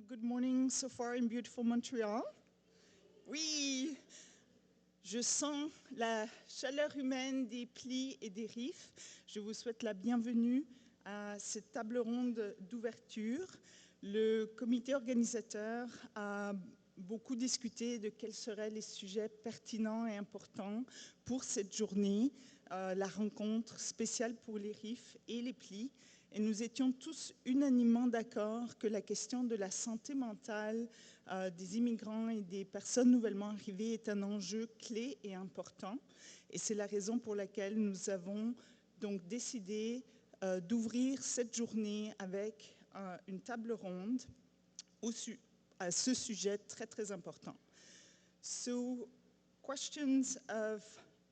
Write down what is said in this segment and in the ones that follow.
Good morning so far in beautiful Montreal. Oui, je sens la chaleur humaine des plis et des riffs. Je vous souhaite la bienvenue à cette table ronde d'ouverture. Le comité organisateur a beaucoup discuté de quels seraient les sujets pertinents et importants pour cette journée, la rencontre spéciale pour les riffs et les plis. Et nous étions tous unanimement d'accord que la question de la santé mentale des immigrants et des personnes nouvellement arrivées est un enjeu clé et important. Et c'est la raison pour laquelle nous avons donc décidé d'ouvrir cette journée avec une table ronde à ce sujet très, très important. So, questions of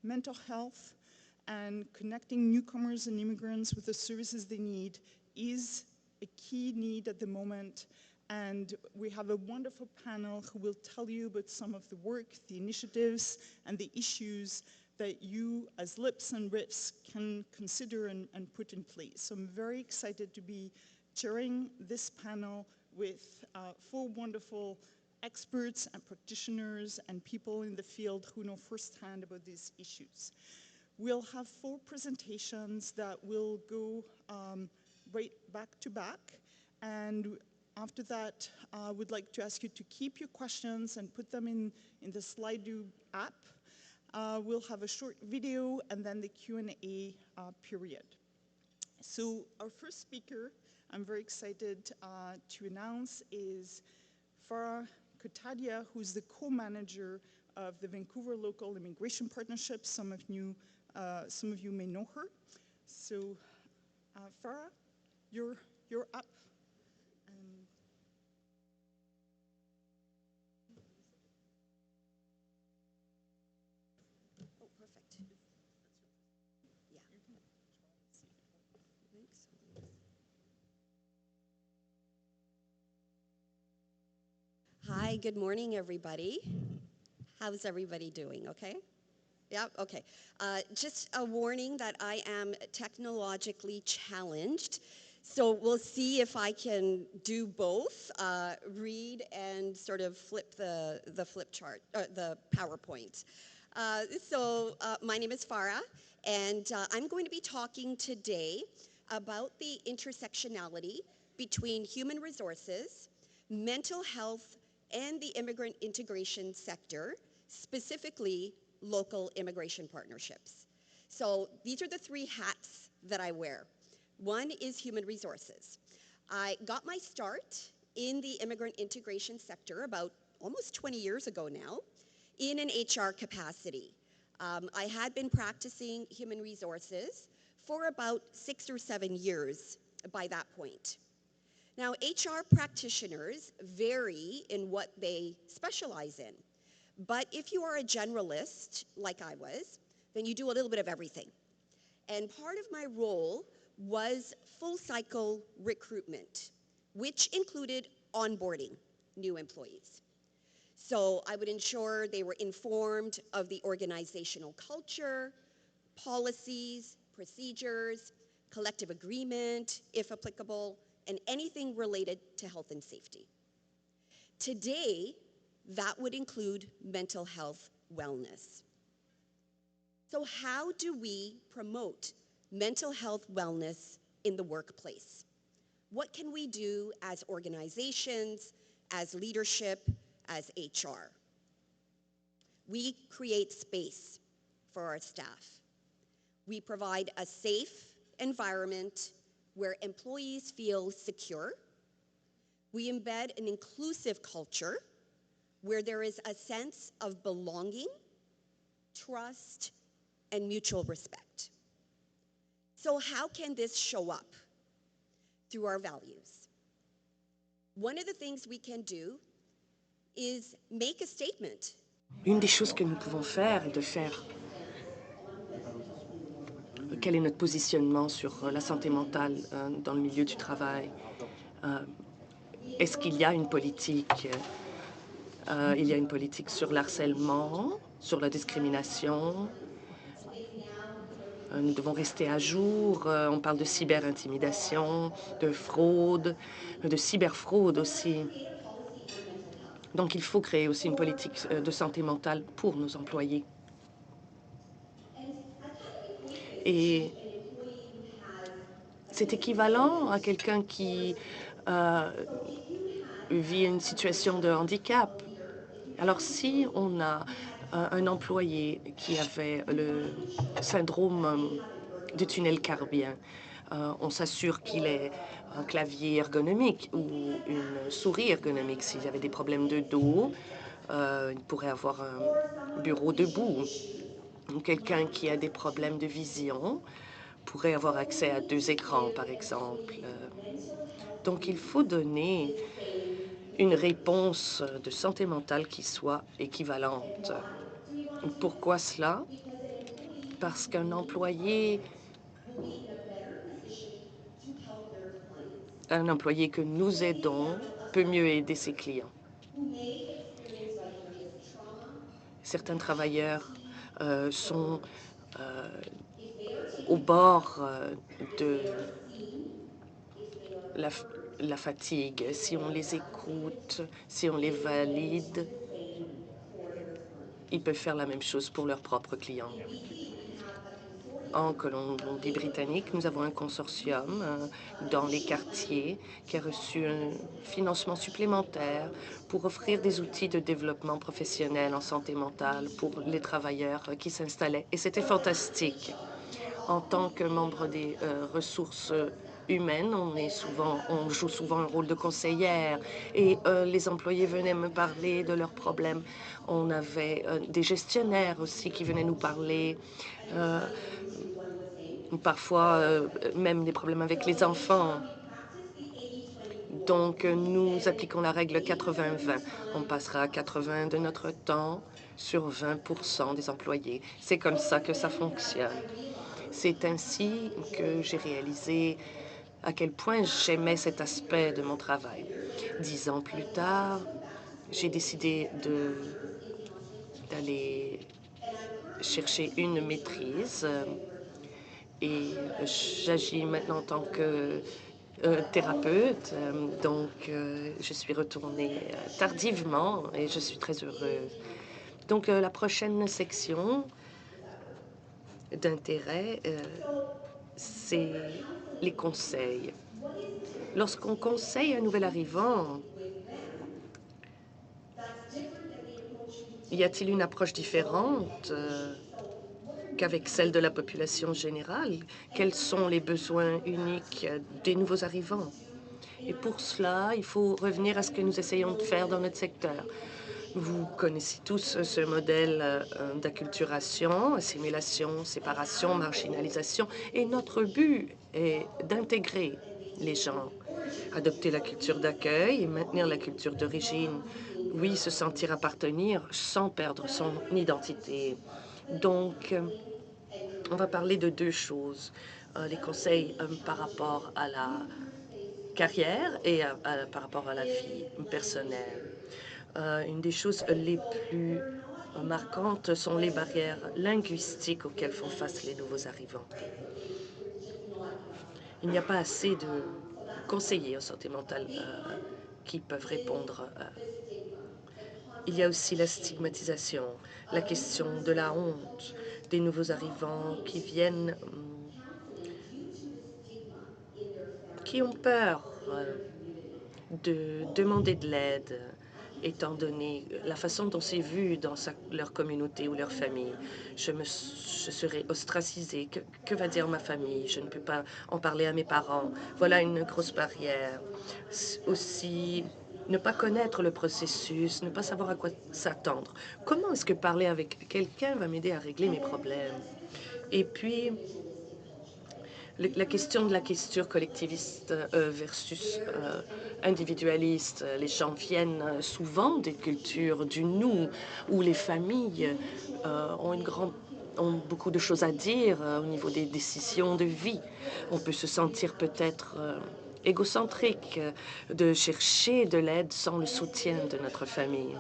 mental health and connecting newcomers and immigrants with the services they need is a key need at the moment. And we have a wonderful panel who will tell you about some of the work, the initiatives, and the issues that you as LIPS and RIFs can consider and put in place. So I'm very excited to be chairing this panel with 4 wonderful experts and practitioners and people in the field who know firsthand about these issues. We'll have 4 presentations that will go right back to back, and after that, I would like to ask you to keep your questions and put them in the Slido app. We'll have a short video and then the Q&A period. So our first speaker, I'm very excited to announce, is Farah Kotadia, who's the co-manager of the Vancouver Local Immigration Partnership. Some of you may know her. So, Farah, you're up. Oh, perfect. Yeah. Hi, good morning, everybody. How's everybody doing? Okay? Yeah, okay. Just a warning that I am technologically challenged. So we'll see if I can do both, read and sort of flip the flip chart, the PowerPoint. My name is Farah, and I'm going to be talking today about the intersectionality between human resources, mental health, and the immigrant integration sector, specifically local immigration partnerships. So these are the 3 hats that I wear. One is human resources. I got my start in the immigrant integration sector about almost 20 years ago now in an HR capacity. I had been practicing human resources for about 6 or 7 years by that point. Now, HR practitioners vary in what they specialize in. But if you are a generalist, like I was, then you do a little bit of everything. And part of my role was full cycle recruitment, which included onboarding new employees. So I would ensure they were informed of the organizational culture, policies, procedures, collective agreement, if applicable, and anything related to health and safety. Today, that would include mental health wellness. So how do we promote mental health wellness in the workplace? What can we do as organizations, as leadership, as HR? We create space for our staff. We provide a safe environment where employees feel secure. We embed an inclusive culture where there is a sense of belonging, trust, and mutual respect. So how can this show up? Through our values. One of the things we can do is make a statement. Une des choses que nous pouvons faire est de faire quel est notre positionnement sur la santé mentale dans le milieu du travail. Est-ce qu'il y a une politique? Il y a une politique sur l'harcèlement, sur la discrimination. Nous devons rester à jour. On parle de cyberintimidation, de fraude, de cyberfraude aussi. Donc, il faut créer aussi une politique de santé mentale pour nos employés. Et c'est équivalent à quelqu'un qui vit une situation de handicap. Alors, si on a un employé qui avait le syndrome du tunnel carpien, on s'assure qu'il ait un clavier ergonomique ou une souris ergonomique. S'il y avait des problèmes de dos, il pourrait avoir un bureau debout. Quelqu'un qui a des problèmes de vision pourrait avoir accès à 2 écrans, par exemple. Donc, il faut donner une réponse de santé mentale qui soit équivalente. Pourquoi cela? Parce qu'un employé que nous aidons peut mieux aider ses clients. Certains travailleurs sont au bord de la, la fatigue. Si on les écoute, si on les valide, ils peuvent faire la même chose pour leurs propres clients. En Colombie-Britannique, nous avons un consortium dans les quartiers qui a reçu un financement supplémentaire pour offrir des outils de développement professionnel en santé mentale pour les travailleurs qui s'installaient. Et c'était fantastique. En tant que membre des ressources humaines, on joue souvent un rôle de conseillère et les employés venaient me parler de leurs problèmes. On avait des gestionnaires aussi qui venaient nous parler. Parfois, même des problèmes avec les enfants. Donc, nous appliquons la règle 80-20. On passera 80 de notre temps sur 20 des employés. C'est comme ça que ça fonctionne. C'est ainsi que j'ai réalisé à quel point j'aimais cet aspect de mon travail. 10 ans plus tard, j'ai décidé d'aller chercher une maîtrise et j'agis maintenant en tant que thérapeute. Donc, je suis retournée tardivement et je suis très heureuse. Donc, la prochaine section d'intérêt, c'est les conseils. Lorsqu'on conseille un nouvel arrivant, y a-t-il une approche différente qu'avec celle de la population générale? Quels sont les besoins uniques des nouveaux arrivants? Et pour cela, il faut revenir à ce que nous essayons de faire dans notre secteur. Vous connaissez tous ce modèle d'acculturation, assimilation, séparation, marginalisation. Et notre but est d'intégrer les gens, adopter la culture d'accueil et maintenir la culture d'origine. Oui, se sentir appartenir sans perdre son identité. Donc, on va parler de 2 choses. Les conseils par rapport à la carrière et par rapport à la vie personnelle. Une des choses les plus marquantes sont les barrières linguistiques auxquelles font face les nouveaux arrivants. Il n'y a pas assez de conseillers en santé mentale qui peuvent répondre. Il y a aussi la stigmatisation, la question de la honte des nouveaux arrivants qui viennent, qui ont peur de demander de l'aide, étant donné la façon dont c'est vu dans leur communauté ou leur famille. Je serai ostracisée. Que va dire ma famille? Je ne peux pas en parler à mes parents. Voilà une grosse barrière. Aussi, ne pas connaître le processus, ne pas savoir à quoi s'attendre. Comment est-ce que parler avec quelqu'un va m'aider à régler mes problèmes? Et puis, la question de la culture collectiviste versus individualiste. Les gens viennent souvent des cultures du nous, où les familles ont beaucoup de choses à dire au niveau des décisions de vie. On peut se sentir peut-être égocentrique de chercher de l'aide sans le soutien de notre famille.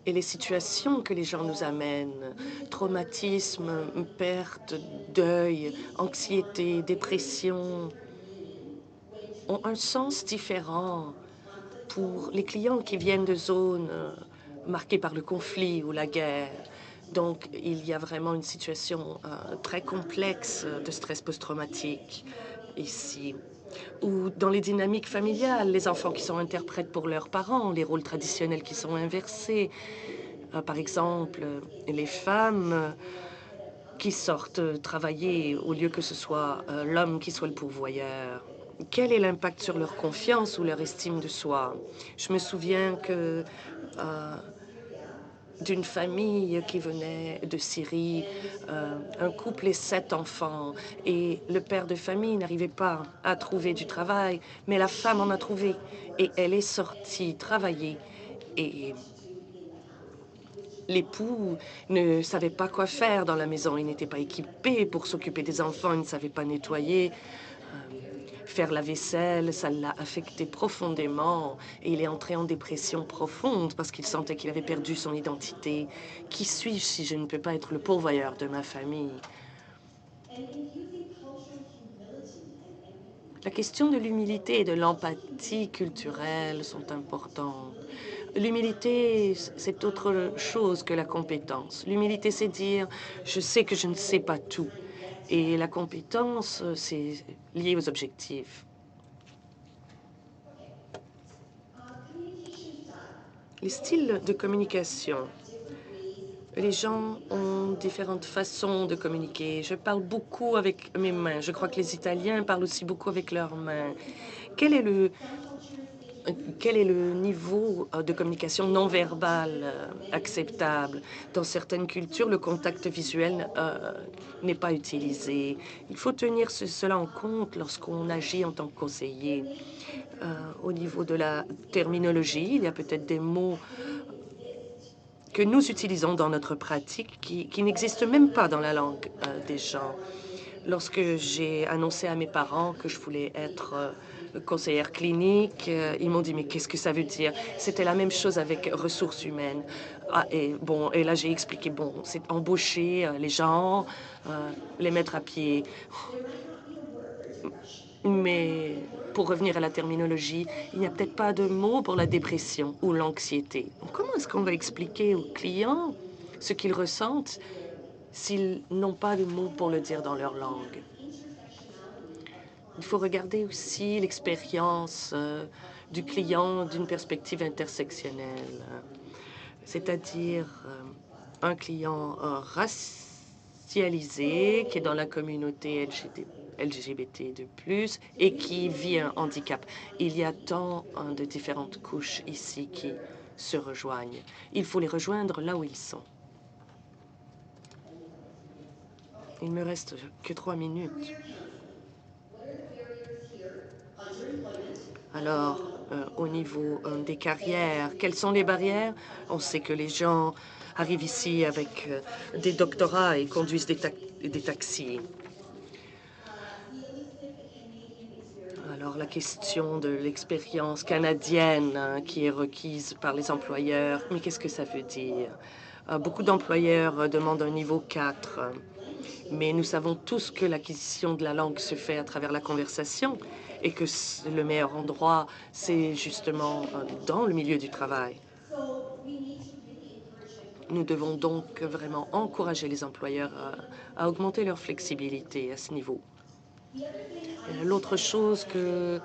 Et les situations que les gens nous amènent, traumatisme, perte, deuil, anxiété, dépression, ont un sens différent pour les clients qui viennent de zones marquées par le conflit ou la guerre. Donc, il y a vraiment une situation très complexe de stress post-traumatique ici. Ou dans les dynamiques familiales, les enfants qui sont interprètes pour leurs parents, les rôles traditionnels qui sont inversés. Par exemple, les femmes qui sortent travailler au lieu que ce soit l'homme qui soit le pourvoyeur. Quel est l'impact sur leur confiance ou leur estime de soi? Je me souviens que d'une famille qui venait de Syrie, un couple et 7 enfants, et le père de famille n'arrivait pas à trouver du travail, mais la femme en a trouvé, et elle est sortie travailler, et l'époux ne savait pas quoi faire dans la maison. Il n'était pas équipé pour s'occuper des enfants. Il ne savait pas nettoyer, faire la vaisselle. Ça l'a affecté profondément. Et il est entré en dépression profonde parce qu'il sentait qu'il avait perdu son identité. Qui suis-je si je ne peux pas être le pourvoyeur de ma famille? La question de l'humilité et de l'empathie culturelle sont importantes. L'humilité, c'est autre chose que la compétence. L'humilité, c'est dire « je sais que je ne sais pas tout ». Et la compétence, c'est lié aux objectifs. Les styles de communication. Les gens ont différentes façons de communiquer. Je parle beaucoup avec mes mains. Je crois que les Italiens parlent aussi beaucoup avec leurs mains. Quel est le niveau de communication non verbale acceptable? Dans certaines cultures, le contact visuel n'est pas utilisé. Il faut tenir cela en compte lorsqu'on agit en tant que conseiller. Au niveau de la terminologie, il y a peut-être des mots que nous utilisons dans notre pratique qui n'existent même pas dans la langue des gens. Lorsque j'ai annoncé à mes parents que je voulais être conseillère clinique, ils m'ont dit « Mais qu'est-ce que ça veut dire ?» C'était la même chose avec ressources humaines. Et là, j'ai expliqué, bon, c'est embaucher les gens, les mettre à pied. Mais pour revenir à la terminologie, il n'y a peut-être pas de mots pour la dépression ou l'anxiété. Comment est-ce qu'on va expliquer aux clients ce qu'ils ressentent s'ils n'ont pas de mots pour le dire dans leur langue? Il faut regarder aussi l'expérience du client d'une perspective intersectionnelle, c'est-à-dire un client racialisé qui est dans la communauté LGBT de plus et qui vit un handicap. Il y a tant de différentes couches ici qui se rejoignent. Il faut les rejoindre là où ils sont. Il me reste que 3 minutes. Alors, au niveau des carrières, quelles sont les barrières? On sait que les gens arrivent ici avec des doctorats et conduisent des taxis. Alors, la question de l'expérience canadienne qui est requise par les employeurs, mais qu'est-ce que ça veut dire? Beaucoup d'employeurs demandent un niveau 4, mais nous savons tous que l'acquisition de la langue se fait à travers la conversation et que le meilleur endroit, c'est justement dans le milieu du travail. Nous devons donc vraiment encourager les employeurs à augmenter leur flexibilité à ce niveau. L'autre chose que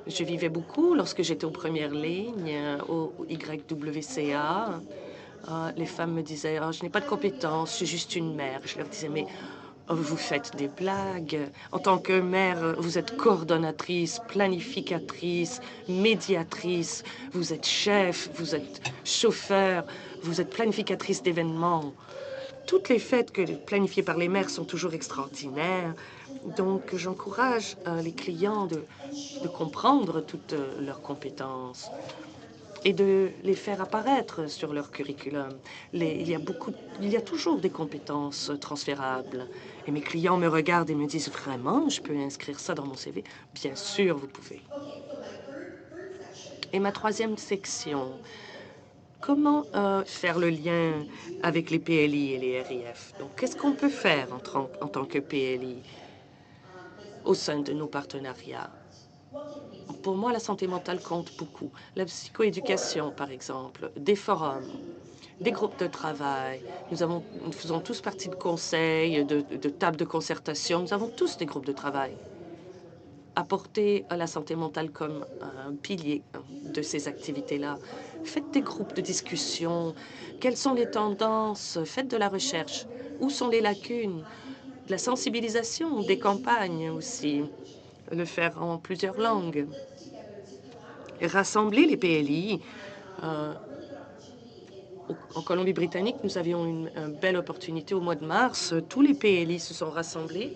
je vivais beaucoup lorsque j'étais aux premières lignes, au YWCA, les femmes me disaient « Oh, je n'ai pas de compétences, je suis juste une mère ». Je leur disais « Mais vous faites des blagues. En tant que mère, vous êtes coordonnatrice, planificatrice, médiatrice, vous êtes chef, vous êtes chauffeur, vous êtes planificatrice d'événements. Toutes les fêtes planifiées par les mères sont toujours extraordinaires. Donc, j'encourage les clients de comprendre toutes leurs compétences et de les faire apparaître sur leur curriculum. Il y a toujours des compétences transférables. Et mes clients me regardent et me disent « Vraiment, je peux inscrire ça dans mon CV? » Bien sûr, vous pouvez. Et ma troisième section, comment faire le lien avec les PLI et les RIF? Donc, qu'est-ce qu'on peut faire en tant que PLI au sein de nos partenariats? Pour moi, la santé mentale compte beaucoup. La psychoéducation, par exemple, des forums, des groupes de travail. Nous faisons tous partie de conseils, de tables de concertation. Nous avons tous des groupes de travail. Apportez la santé mentale comme un pilier de ces activités-là. Faites des groupes de discussion. Quelles sont les tendances? Faites de la recherche. Où sont les lacunes? De la sensibilisation, des campagnes aussi. Le faire en plusieurs langues. Et rassembler les PLI. En Colombie-Britannique, nous avions une belle opportunité au mois de mars. Tous les PLI se sont rassemblés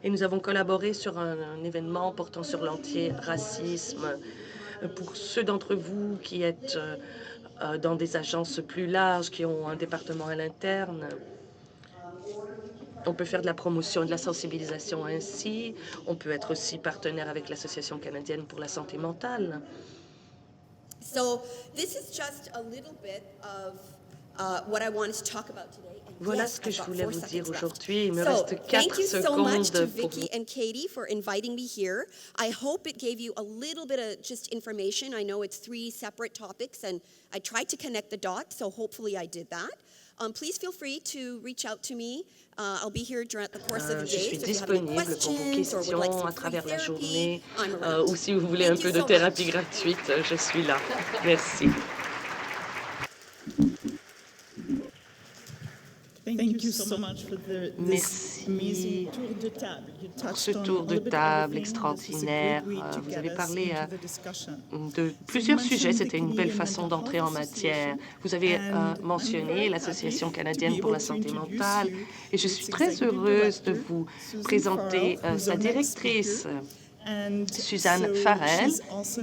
et nous avons collaboré sur un événement portant sur l'anti-racisme. Pour ceux d'entre vous qui êtes dans des agences plus larges, qui ont un département à l'interne, on peut faire de la promotion et de la sensibilisation ainsi. On peut être aussi partenaire avec l'Association canadienne pour la santé mentale. So this is just a little bit of what I wanted to talk about today. And Voilà yes, ce que I've je got voulais 4 vous dire seconds left. aujourd'hui. Il me So, reste thank 4 you so much to secondes pour vous. Vicky and Katie for inviting me here. I hope it gave you a little bit of just information. I know it's 3 separate topics, and I tried to connect the dots, so hopefully I did that. Please feel free to reach out to me. I'll be here during the course of the Je day. suis So if you have any disponible pour vos questions or would like questions some à free travers la therapy, journée I'm around. ou si vous voulez un Thank peu you de so thérapie much. gratuite, je suis là. Merci. Thank you so much for this amazing Merci tour de table. You pour ce touched on tour a de little bit table everything. This is a extraordinaire. great way to Vous get avez us parlé into the discussion. de plusieurs sujets. C'était une belle façon d'entrer en matière. Vous avez mentionné l'Association canadienne pour la santé mentale et je suis très heureuse de vous présenter sa directrice, Suzanne Farrell,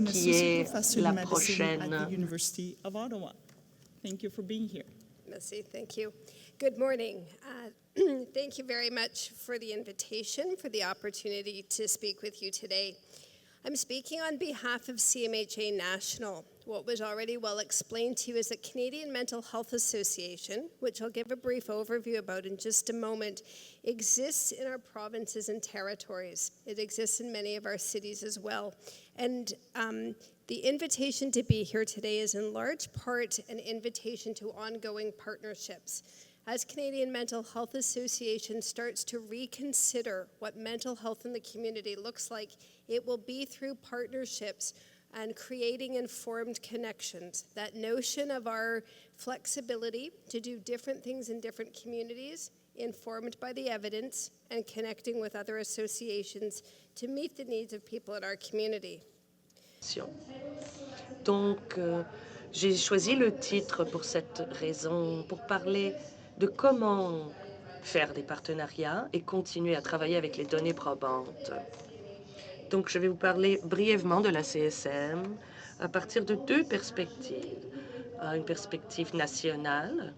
qui est la prochaine. Thank you for being here. Merci, thank you. Good morning. Thank you very much for the invitation, for the opportunity to speak with you today. I'm speaking on behalf of CMHA National. What was already well explained to you is the Canadian Mental Health Association, which I'll give a brief overview about in just a moment, exists in our provinces and territories. It exists in many of our cities as well. And the invitation to be here today is in large part an invitation to ongoing partnerships. As Canadian Mental Health Association starts to reconsider what mental health in the community looks like, it will be through partnerships and creating informed connections. That notion of our flexibility to do different things in different communities, informed by the evidence, and connecting with other associations to meet the needs of people in our community. Donc, j'ai choisi le titre pour cette raison, pour parler de comment faire des partenariats et continuer à travailler avec les données probantes. Donc, je vais vous parler brièvement de la CSM à partir de 2 perspectives. Une perspective nationale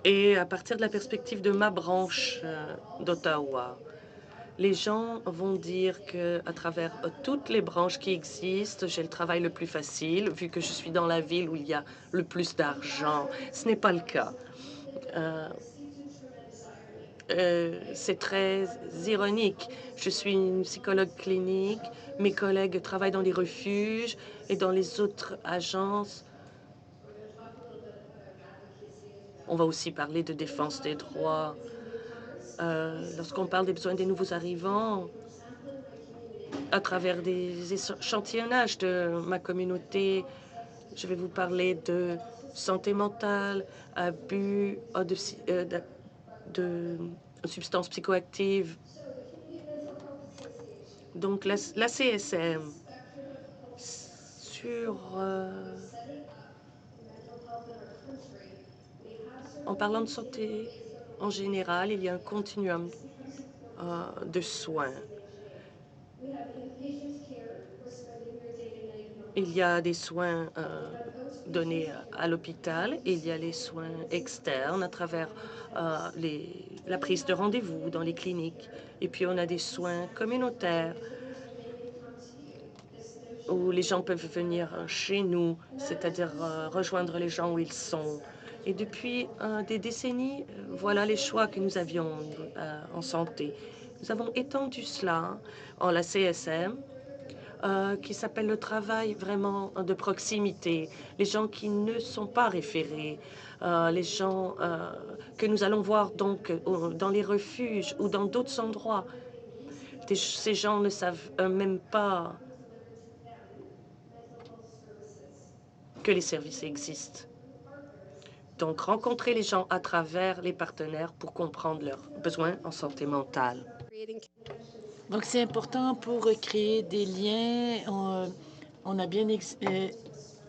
et à partir de la perspective de ma branche d'Ottawa. Les gens vont dire qu'à travers toutes les branches qui existent, j'ai le travail le plus facile, vu que je suis dans la ville où il y a le plus d'argent. Ce n'est pas le cas. C'est très ironique. Je suis une psychologue clinique. Mes collègues travaillent dans les refuges et dans les autres agences. On va aussi parler de défense des droits. Lorsqu'on parle des besoins des nouveaux arrivants, à travers des échantillonnages de ma communauté, je vais vous parler de santé mentale, abus de substances psychoactives. Donc, la CSM, en parlant de santé en général, il y a un continuum de soins. Il y a des soins donnés à l'hôpital, il y a les soins externes à travers la prise de rendez-vous dans les cliniques. Et puis, on a des soins communautaires où les gens peuvent venir chez nous, c'est-à-dire rejoindre les gens où ils sont. Et depuis des décennies, voilà les choix que nous avions en santé. Nous avons étendu cela en la CSM, qui s'appelle le travail vraiment de proximité, les gens qui ne sont pas référés, les gens que nous allons voir donc dans les refuges ou dans d'autres endroits. Ces gens ne savent même pas que les services existent. Donc, rencontrer les gens à travers les partenaires pour comprendre leurs besoins en santé mentale. Donc, c'est important pour créer des liens. On a bien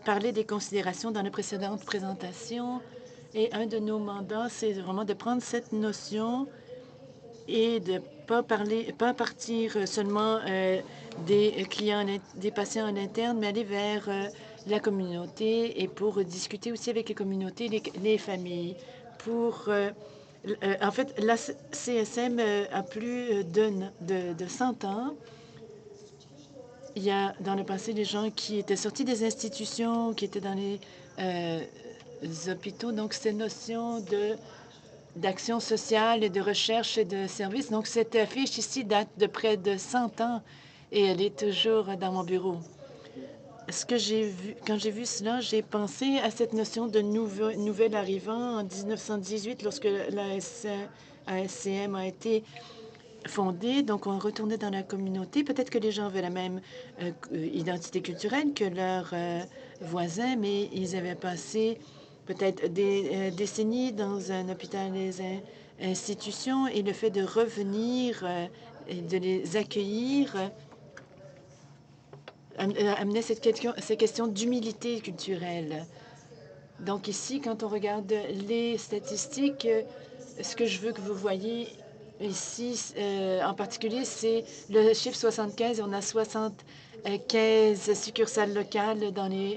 parlé des considérations dans les précédentes présentations. Et un de nos mandats, c'est vraiment de prendre cette notion et de pas partir seulement des clients, des patients en interne, mais aller vers la communauté et pour discuter aussi avec les communautés, les familles. En fait, la CSM a plus de 100 ans. Il y a dans le passé des gens qui étaient sortis des institutions, qui étaient dans les hôpitaux. Donc, cette notion d'action sociale et de recherche et de services. Donc, cette affiche ici date de près de 100 ans et elle est toujours dans mon bureau. Ce que j'ai vu, quand j'ai vu cela, j'ai pensé à cette notion de nouvel arrivant en 1918 lorsque la ASCM a été fondée. Donc, on retournait dans la communauté. Peut-être que les gens avaient la même identité culturelle que leurs voisins, mais ils avaient passé peut-être des décennies dans un hôpital, des institutions, et le fait de revenir et de les accueillir amenait ces questions d'humilité culturelle. Donc ici, quand on regarde les statistiques, ce que je veux que vous voyez ici, en particulier, c'est le chiffre 75. On a 75 succursales locales dans les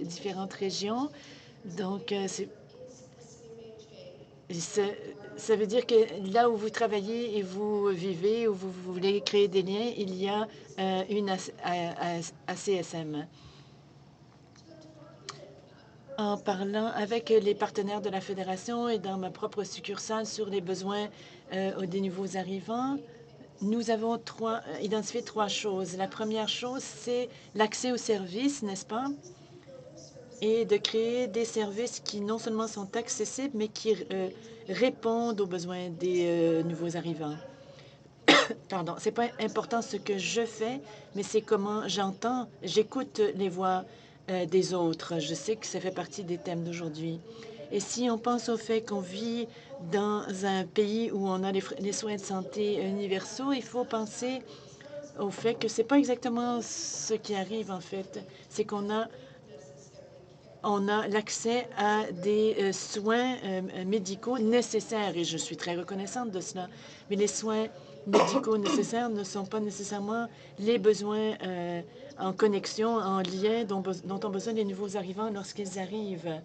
différentes régions. Donc, ça veut dire que là où vous travaillez et vous vivez, où vous voulez créer des liens, il y a une ACSM. En parlant avec les partenaires de la Fédération et dans ma propre succursale sur les besoins des nouveaux arrivants, nous avons identifié trois choses. La première chose, c'est l'accès aux services, n'est-ce pas? Et de créer des services qui non seulement sont accessibles, mais qui répondent aux besoins des nouveaux arrivants. Pardon, c'est pas important ce que je fais, mais c'est comment j'écoute les voix des autres. Je sais que ça fait partie des thèmes d'aujourd'hui. Et si on pense au fait qu'on vit dans un pays où on a les soins de santé universaux, il faut penser au fait que c'est pas exactement ce qui arrive, en fait. C'est qu'on a l'accès à des soins médicaux nécessaires, et je suis très reconnaissante de cela. Mais les soins médicaux nécessaires ne sont pas nécessairement les besoins en connexion, en lien dont ont besoin les nouveaux arrivants lorsqu'ils arrivent.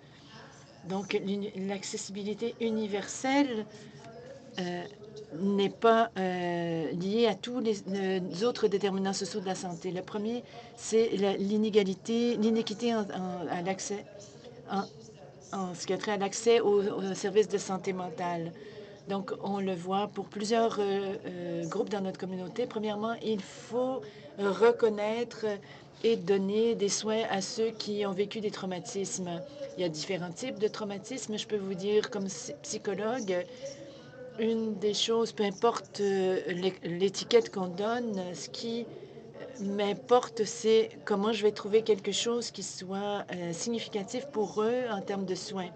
Donc, l'accessibilité universelle n'est pas liée à tous les autres déterminants sociaux de la santé. Le premier, c'est l'inéquité à l'accès en ce qui a trait à l'accès aux services de santé mentale. Donc, on le voit pour plusieurs groupes dans notre communauté. Premièrement, il faut reconnaître et donner des soins à ceux qui ont vécu des traumatismes. Il y a différents types de traumatismes. Je peux vous dire, comme psychologue, une des choses, peu importe l'étiquette qu'on donne, ce qui m'importe, c'est comment je vais trouver quelque chose qui soit significatif pour eux en termes de soins.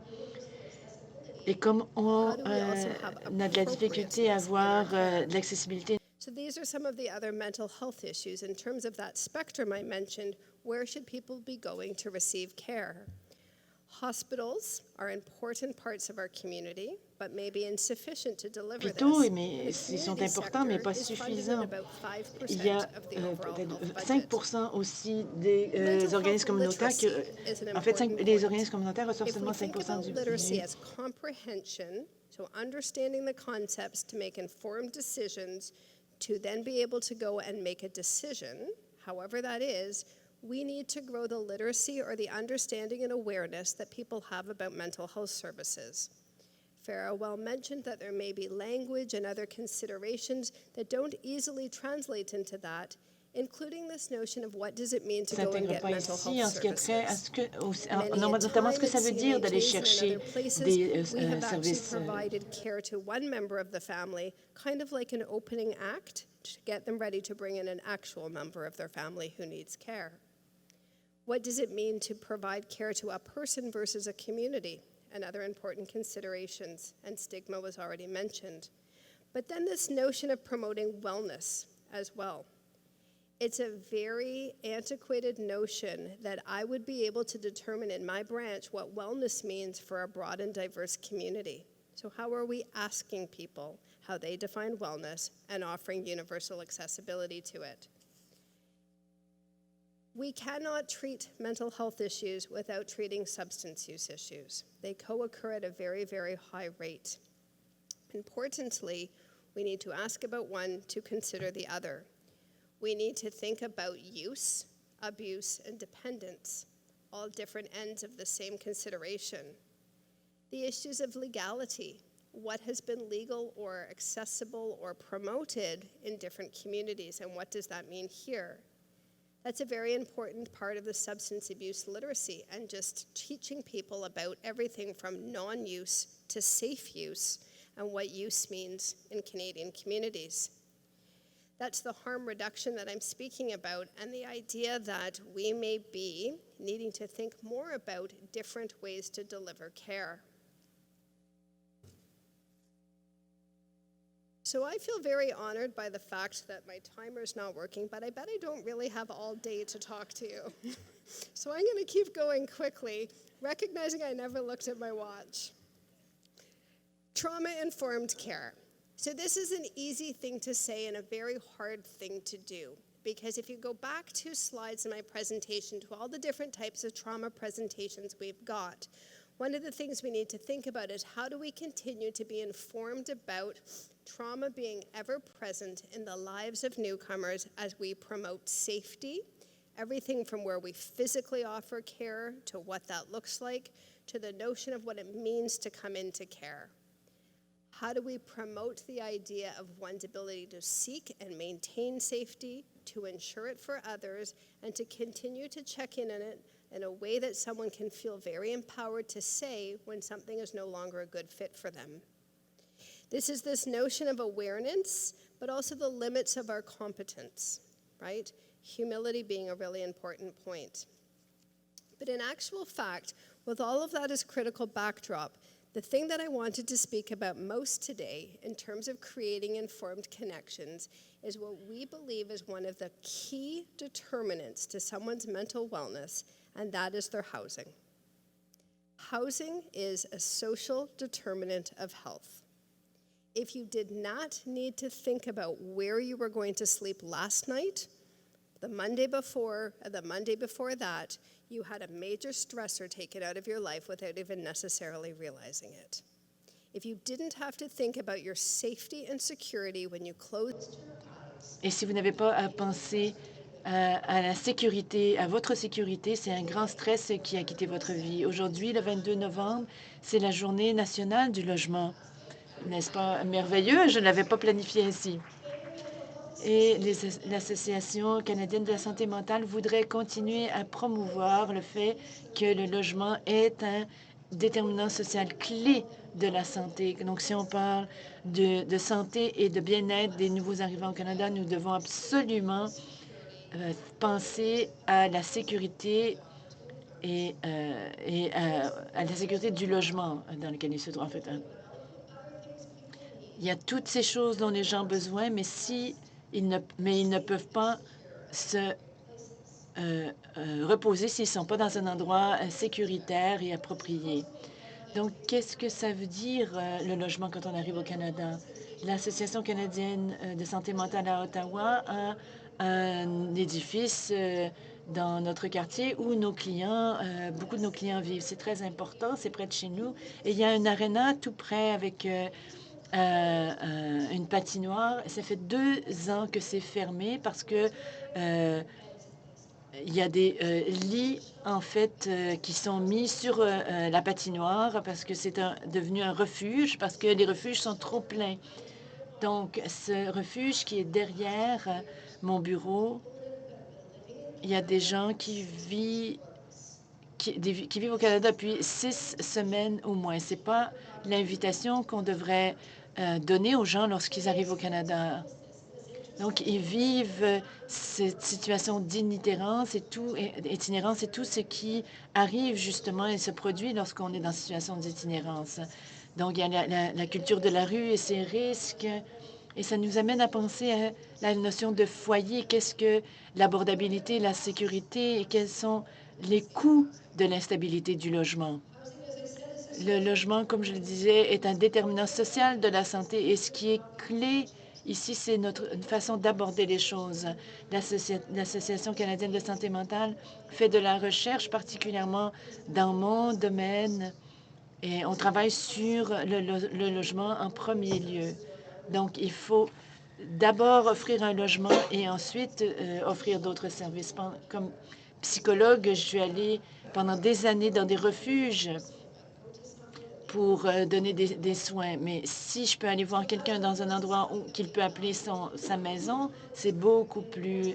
Et comme on a de la difficulté à avoir de l'accessibilité. So these are some of the other mental health issues. In terms of that spectrum I mentioned, where should people be going to receive care? Hospitals are important parts of our community, but may be insufficient to deliver this. Mais ils sont importants, mais pas suffisants. Il y a peut-être 5 aussi des organismes communautaires qui, en fait, les organismes communautaires reçoivent seulement 5 du budget. So understanding the concepts to make informed decisions, to then be able to go and make a decision, however that is, we need to grow the literacy or the understanding and awareness that people have about mental health services. Farewell mentioned that there may be language and other considerations that don't easily translate into that, including this notion of what does it mean to go and s'intègre get pas mental ici en health ce qui a trait à services. ce que, Many a notamment ce que ça time veut at dire d'aller CMHAs and in chercher other places, des we have actually services. provided care to one member of the family, kind of like an opening act to get them ready to bring in an actual member of their family who needs care. What does it mean to provide care to a person versus a community? And other important considerations, and stigma was already mentioned. But then this notion of promoting wellness as well. It's a very antiquated notion that I would be able to determine in my branch what wellness means for a broad and diverse community. So how are we asking people how they define wellness and offering universal accessibility to it? We cannot treat mental health issues without treating substance use issues. They co-occur at a very, very high rate. Importantly, we need to ask about one to consider the other. We need to think about use, abuse, and dependence, all different ends of the same consideration. The issues of legality, what has been legal or accessible or promoted in different communities, and what does that mean here? That's a very important part of the substance abuse literacy and just teaching people about everything from non-use to safe use and what use means in Canadian communities. That's the harm reduction that I'm speaking about, and the idea that we may be needing to think more about different ways to deliver care. So I feel very honored by the fact that my timer's not working, but I bet I don't really have all day to talk to you. So I'm going to keep going quickly, recognizing I never looked at my watch. Trauma-informed care. So this is an easy thing to say and a very hard thing to do, because if you go back 2 slides in my presentation to all the different types of trauma presentations we've got, one of the things we need to think about is how do we continue to be informed about trauma being ever present in the lives of newcomers as we promote safety, everything from where we physically offer care to what that looks like, to the notion of what it means to come into care. How do we promote the idea of one's ability to seek and maintain safety, to ensure it for others, and to continue to check in on it in a way that someone can feel very empowered to say when something is no longer a good fit for them. This is this notion of awareness, but also the limits of our competence, right? Humility being a really important point. But in actual fact, with all of that as critical backdrop, the thing that I wanted to speak about most today in terms of creating informed connections is what we believe is one of the key determinants to someone's mental wellness, and that is their housing. Housing is a social determinant of health. If you did not need to think about where you were going to sleep last night, the Monday before, and the Monday before that, you had a major stressor taken out of your life without even necessarily realizing it. If you didn't have to think about your safety and security when you closed your eyes. Et si vous n'avez pas à penser à la sécurité, à votre sécurité, c'est un grand stress qui a quitté votre vie. Aujourd'hui, le 22 novembre, c'est la journée nationale du logement. N'est-ce pas merveilleux? Je ne l'avais pas planifié ainsi. Et l'Association canadienne de la santé mentale voudrait continuer à promouvoir le fait que le logement est un déterminant social clé de la santé. Donc, si on parle de santé et de bien-être des nouveaux arrivants au Canada, nous devons absolument penser à la sécurité et à la sécurité du logement dans lequel ils se trouvent. En fait, il y a toutes ces choses dont les gens ont besoin, mais ils ne peuvent pas se reposer s'ils ne sont pas dans un endroit sécuritaire et approprié. Donc, qu'est-ce que ça veut dire, le logement, quand on arrive au Canada? L'Association canadienne de santé mentale à Ottawa a un édifice dans notre quartier où nos clients, beaucoup de nos clients vivent. C'est très important, c'est près de chez nous. Et il y a un aréna tout près avec une patinoire. Ça fait 2 ans que c'est fermé parce que il y a des lits, en fait, qui sont mis sur la patinoire parce que c'est devenu un refuge, parce que les refuges sont trop pleins. Donc, ce refuge qui est derrière mon bureau, il y a des gens qui vivent au Canada depuis 6 semaines au moins. Ce n'est pas l'invitation qu'on devrait donner aux gens lorsqu'ils arrivent au Canada. Donc, ils vivent cette situation d'itinérance et tout ce qui arrive justement et se produit lorsqu'on est dans une situation d'itinérance. Donc, il y a la culture de la rue et ses risques. Et ça nous amène à penser à la notion de foyer. Qu'est-ce que l'abordabilité, la sécurité et quels sont les coûts de l'instabilité du logement? Le logement, comme je le disais, est un déterminant social de la santé et ce qui est clé ici, c'est une façon d'aborder les choses. L'Association canadienne de santé mentale fait de la recherche, particulièrement dans mon domaine, et on travaille sur le logement en premier lieu. Donc, il faut d'abord offrir un logement et ensuite offrir d'autres services. Comme psychologue, je suis allée pendant des années dans des refuges pour donner des soins. Mais si je peux aller voir quelqu'un dans un endroit qu'il peut appeler sa maison, c'est beaucoup plus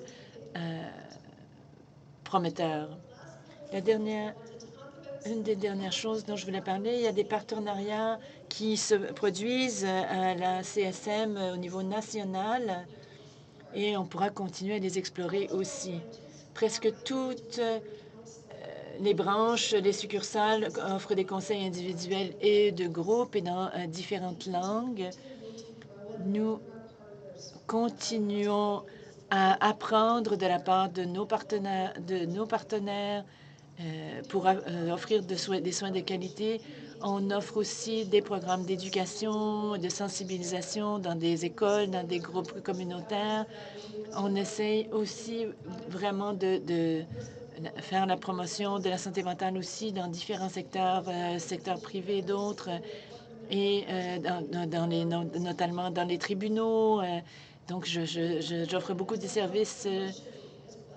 prometteur. Une des dernières choses dont je voulais parler, il y a des partenariats qui se produisent à la CSM au niveau national et on pourra continuer à les explorer aussi. Presque toutes les branches, les succursales offrent des conseils individuels et de groupe et dans différentes langues. Nous continuons à apprendre de la part de nos partenaires, pour offrir des soins de qualité. On offre aussi des programmes d'éducation, de sensibilisation dans des écoles, dans des groupes communautaires. On essaye aussi vraiment de faire la promotion de la santé mentale aussi dans différents secteurs, secteurs privés et d'autres, et notamment dans les tribunaux. Donc, j'offre beaucoup de services.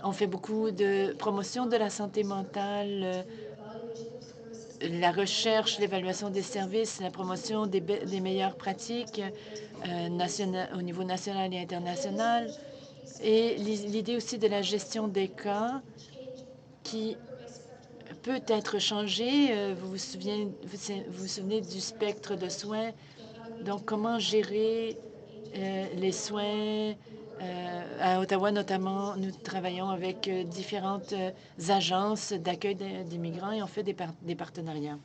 On fait beaucoup de promotion de la santé mentale, la recherche, l'évaluation des services, la promotion des meilleures pratiques au niveau national et international, et l'idée aussi de la gestion des cas qui peut être changée. Vous vous souvenez du spectre de soins. Donc, comment gérer les soins à Ottawa, notamment, nous travaillons avec différentes agences d'accueil des migrants et on fait des partenariats.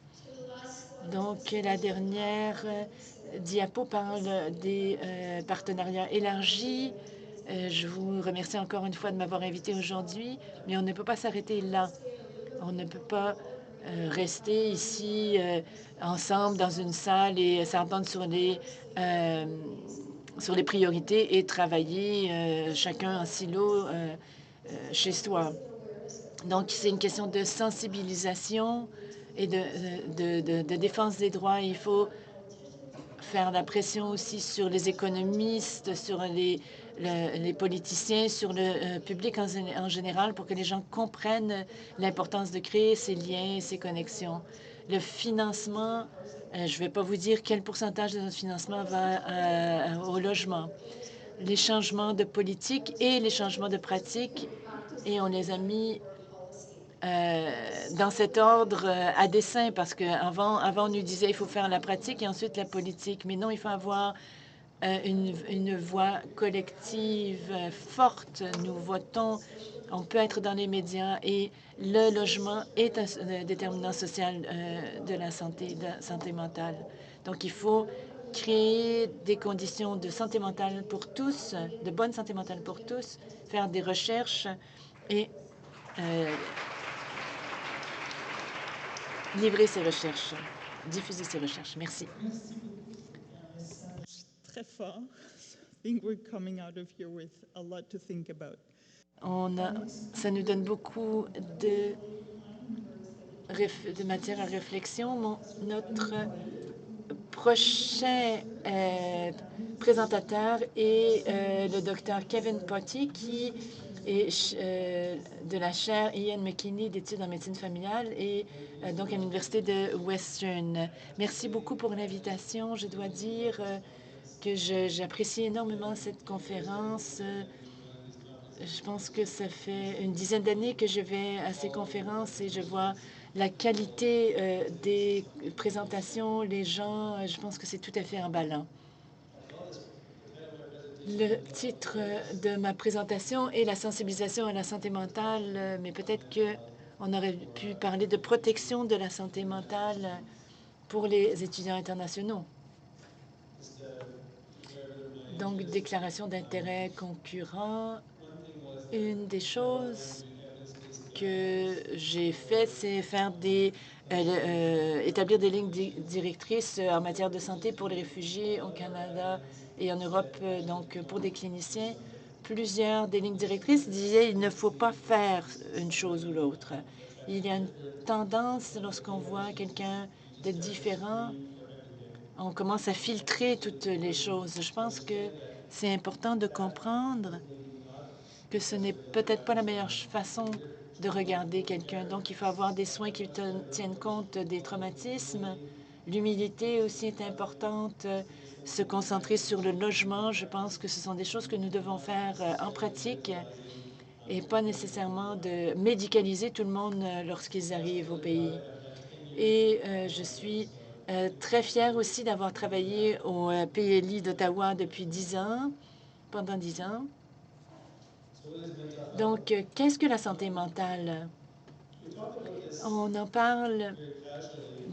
Donc, la dernière diapo parle des partenariats élargis. Je vous remercie encore une fois de m'avoir invité aujourd'hui, mais on ne peut pas s'arrêter là. On ne peut pas rester ici ensemble dans une salle et s'entendre sur les priorités et travailler chacun en silo chez soi. Donc, c'est une question de sensibilisation et de défense des droits. Il faut faire la pression aussi sur les économistes, sur les politiciens, sur le public en général pour que les gens comprennent l'importance de créer ces liens, ces connexions. Le financement, je ne vais pas vous dire quel pourcentage de notre financement va au logement. Les changements de politique et les changements de pratique, et on les a mis dans cet ordre à dessein, parce qu'avant, on nous disait il faut faire la pratique et ensuite la politique. Mais non, il faut avoir une voix collective forte. Nous votons, on peut être dans les médias et le logement est un déterminant social de la santé mentale. Donc, il faut créer des conditions de santé mentale pour tous, de bonne santé mentale pour tous, faire des recherches et livrer ces recherches, diffuser ces recherches. Merci. Très fort. I think we're coming out of here with a lot to think about. Ça nous donne beaucoup de matière à réflexion. Notre prochain présentateur est le docteur Kevin Potty, qui et de la chaire Ian McKinney d'études en médecine familiale et donc à l'Université de Western. Merci beaucoup pour l'invitation. Je dois dire que j'apprécie énormément cette conférence. Je pense que ça fait une dizaine d'années que je vais à ces conférences et je vois la qualité des présentations, les gens. Je pense que c'est tout à fait emballant. Le titre de ma présentation est la sensibilisation à la santé mentale, mais peut-être qu'on aurait pu parler de protection de la santé mentale pour les étudiants internationaux. Donc, déclaration d'intérêt concurrent. Une des choses que j'ai faites, c'est faire établir des lignes directrices en matière de santé pour les réfugiés au Canada et en Europe, donc pour des cliniciens. Plusieurs des lignes directrices disaient qu'il ne faut pas faire une chose ou l'autre. Il y a une tendance, lorsqu'on voit quelqu'un de différent, on commence à filtrer toutes les choses. Je pense que c'est important de comprendre que ce n'est peut-être pas la meilleure façon de regarder quelqu'un. Donc, il faut avoir des soins qui tiennent compte des traumatismes. L'humilité aussi est importante. Se concentrer sur le logement, je pense que ce sont des choses que nous devons faire en pratique et pas nécessairement de médicaliser tout le monde lorsqu'ils arrivent au pays. Et je suis très fière aussi d'avoir travaillé au PLI d'Ottawa depuis 10 ans, pendant 10 ans. Donc, qu'est-ce que la santé mentale? On en parle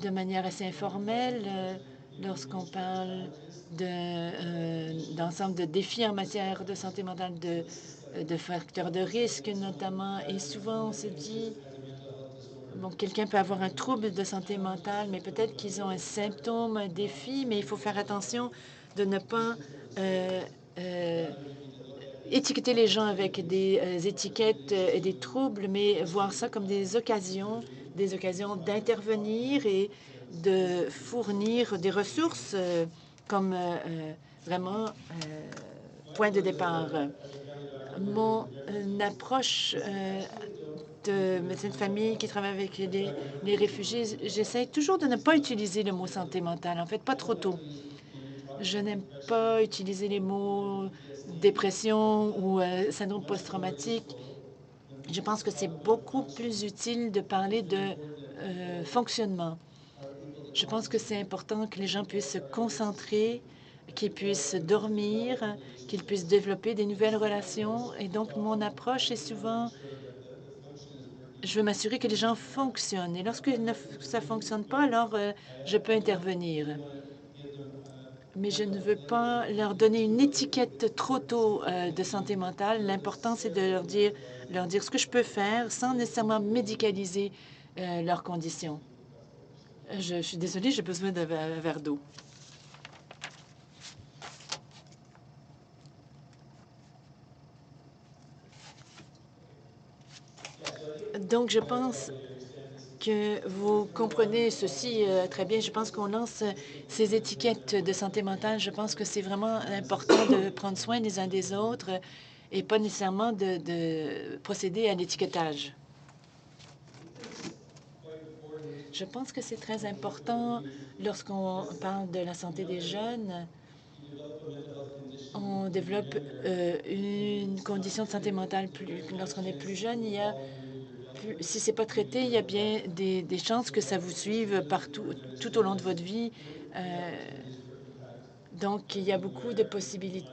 de manière assez informelle lorsqu'on parle d'ensemble de défis en matière de santé mentale, de facteurs de risque notamment. Et souvent, on se dit, bon, quelqu'un peut avoir un trouble de santé mentale, mais peut-être qu'ils ont un symptôme, un défi, mais il faut faire attention de ne pas étiqueter les gens avec des étiquettes et des troubles, mais voir ça comme des occasions d'intervenir et de fournir des ressources comme vraiment point de départ. Mon approche de médecine de famille qui travaille avec les réfugiés, j'essaie toujours de ne pas utiliser le mot santé mentale, en fait, pas trop tôt. Je n'aime pas utiliser les mots dépression ou syndrome post-traumatique. Je pense que c'est beaucoup plus utile de parler de fonctionnement. Je pense que c'est important que les gens puissent se concentrer, qu'ils puissent dormir, qu'ils puissent développer des nouvelles relations. Et donc, mon approche est souvent, je veux m'assurer que les gens fonctionnent. Et lorsque ça ne fonctionne pas, alors je peux intervenir. Mais je ne veux pas leur donner une étiquette trop tôt de santé mentale. L'important, c'est de leur dire ce que je peux faire sans nécessairement médicaliser leurs conditions. Je suis désolée, j'ai besoin d'un verre d'eau. Donc, je pense que vous comprenez ceci très bien. Je pense qu'on lance ces étiquettes de santé mentale. Je pense que c'est vraiment important de prendre soin les uns des autres et pas nécessairement de procéder à l'étiquetage. Je pense que c'est très important lorsqu'on parle de la santé des jeunes. On développe une condition de santé mentale lorsqu'on est plus jeune. Si ce n'est pas traité, il y a bien des chances que ça vous suive partout, tout au long de votre vie. Donc, il y a beaucoup de possibilités.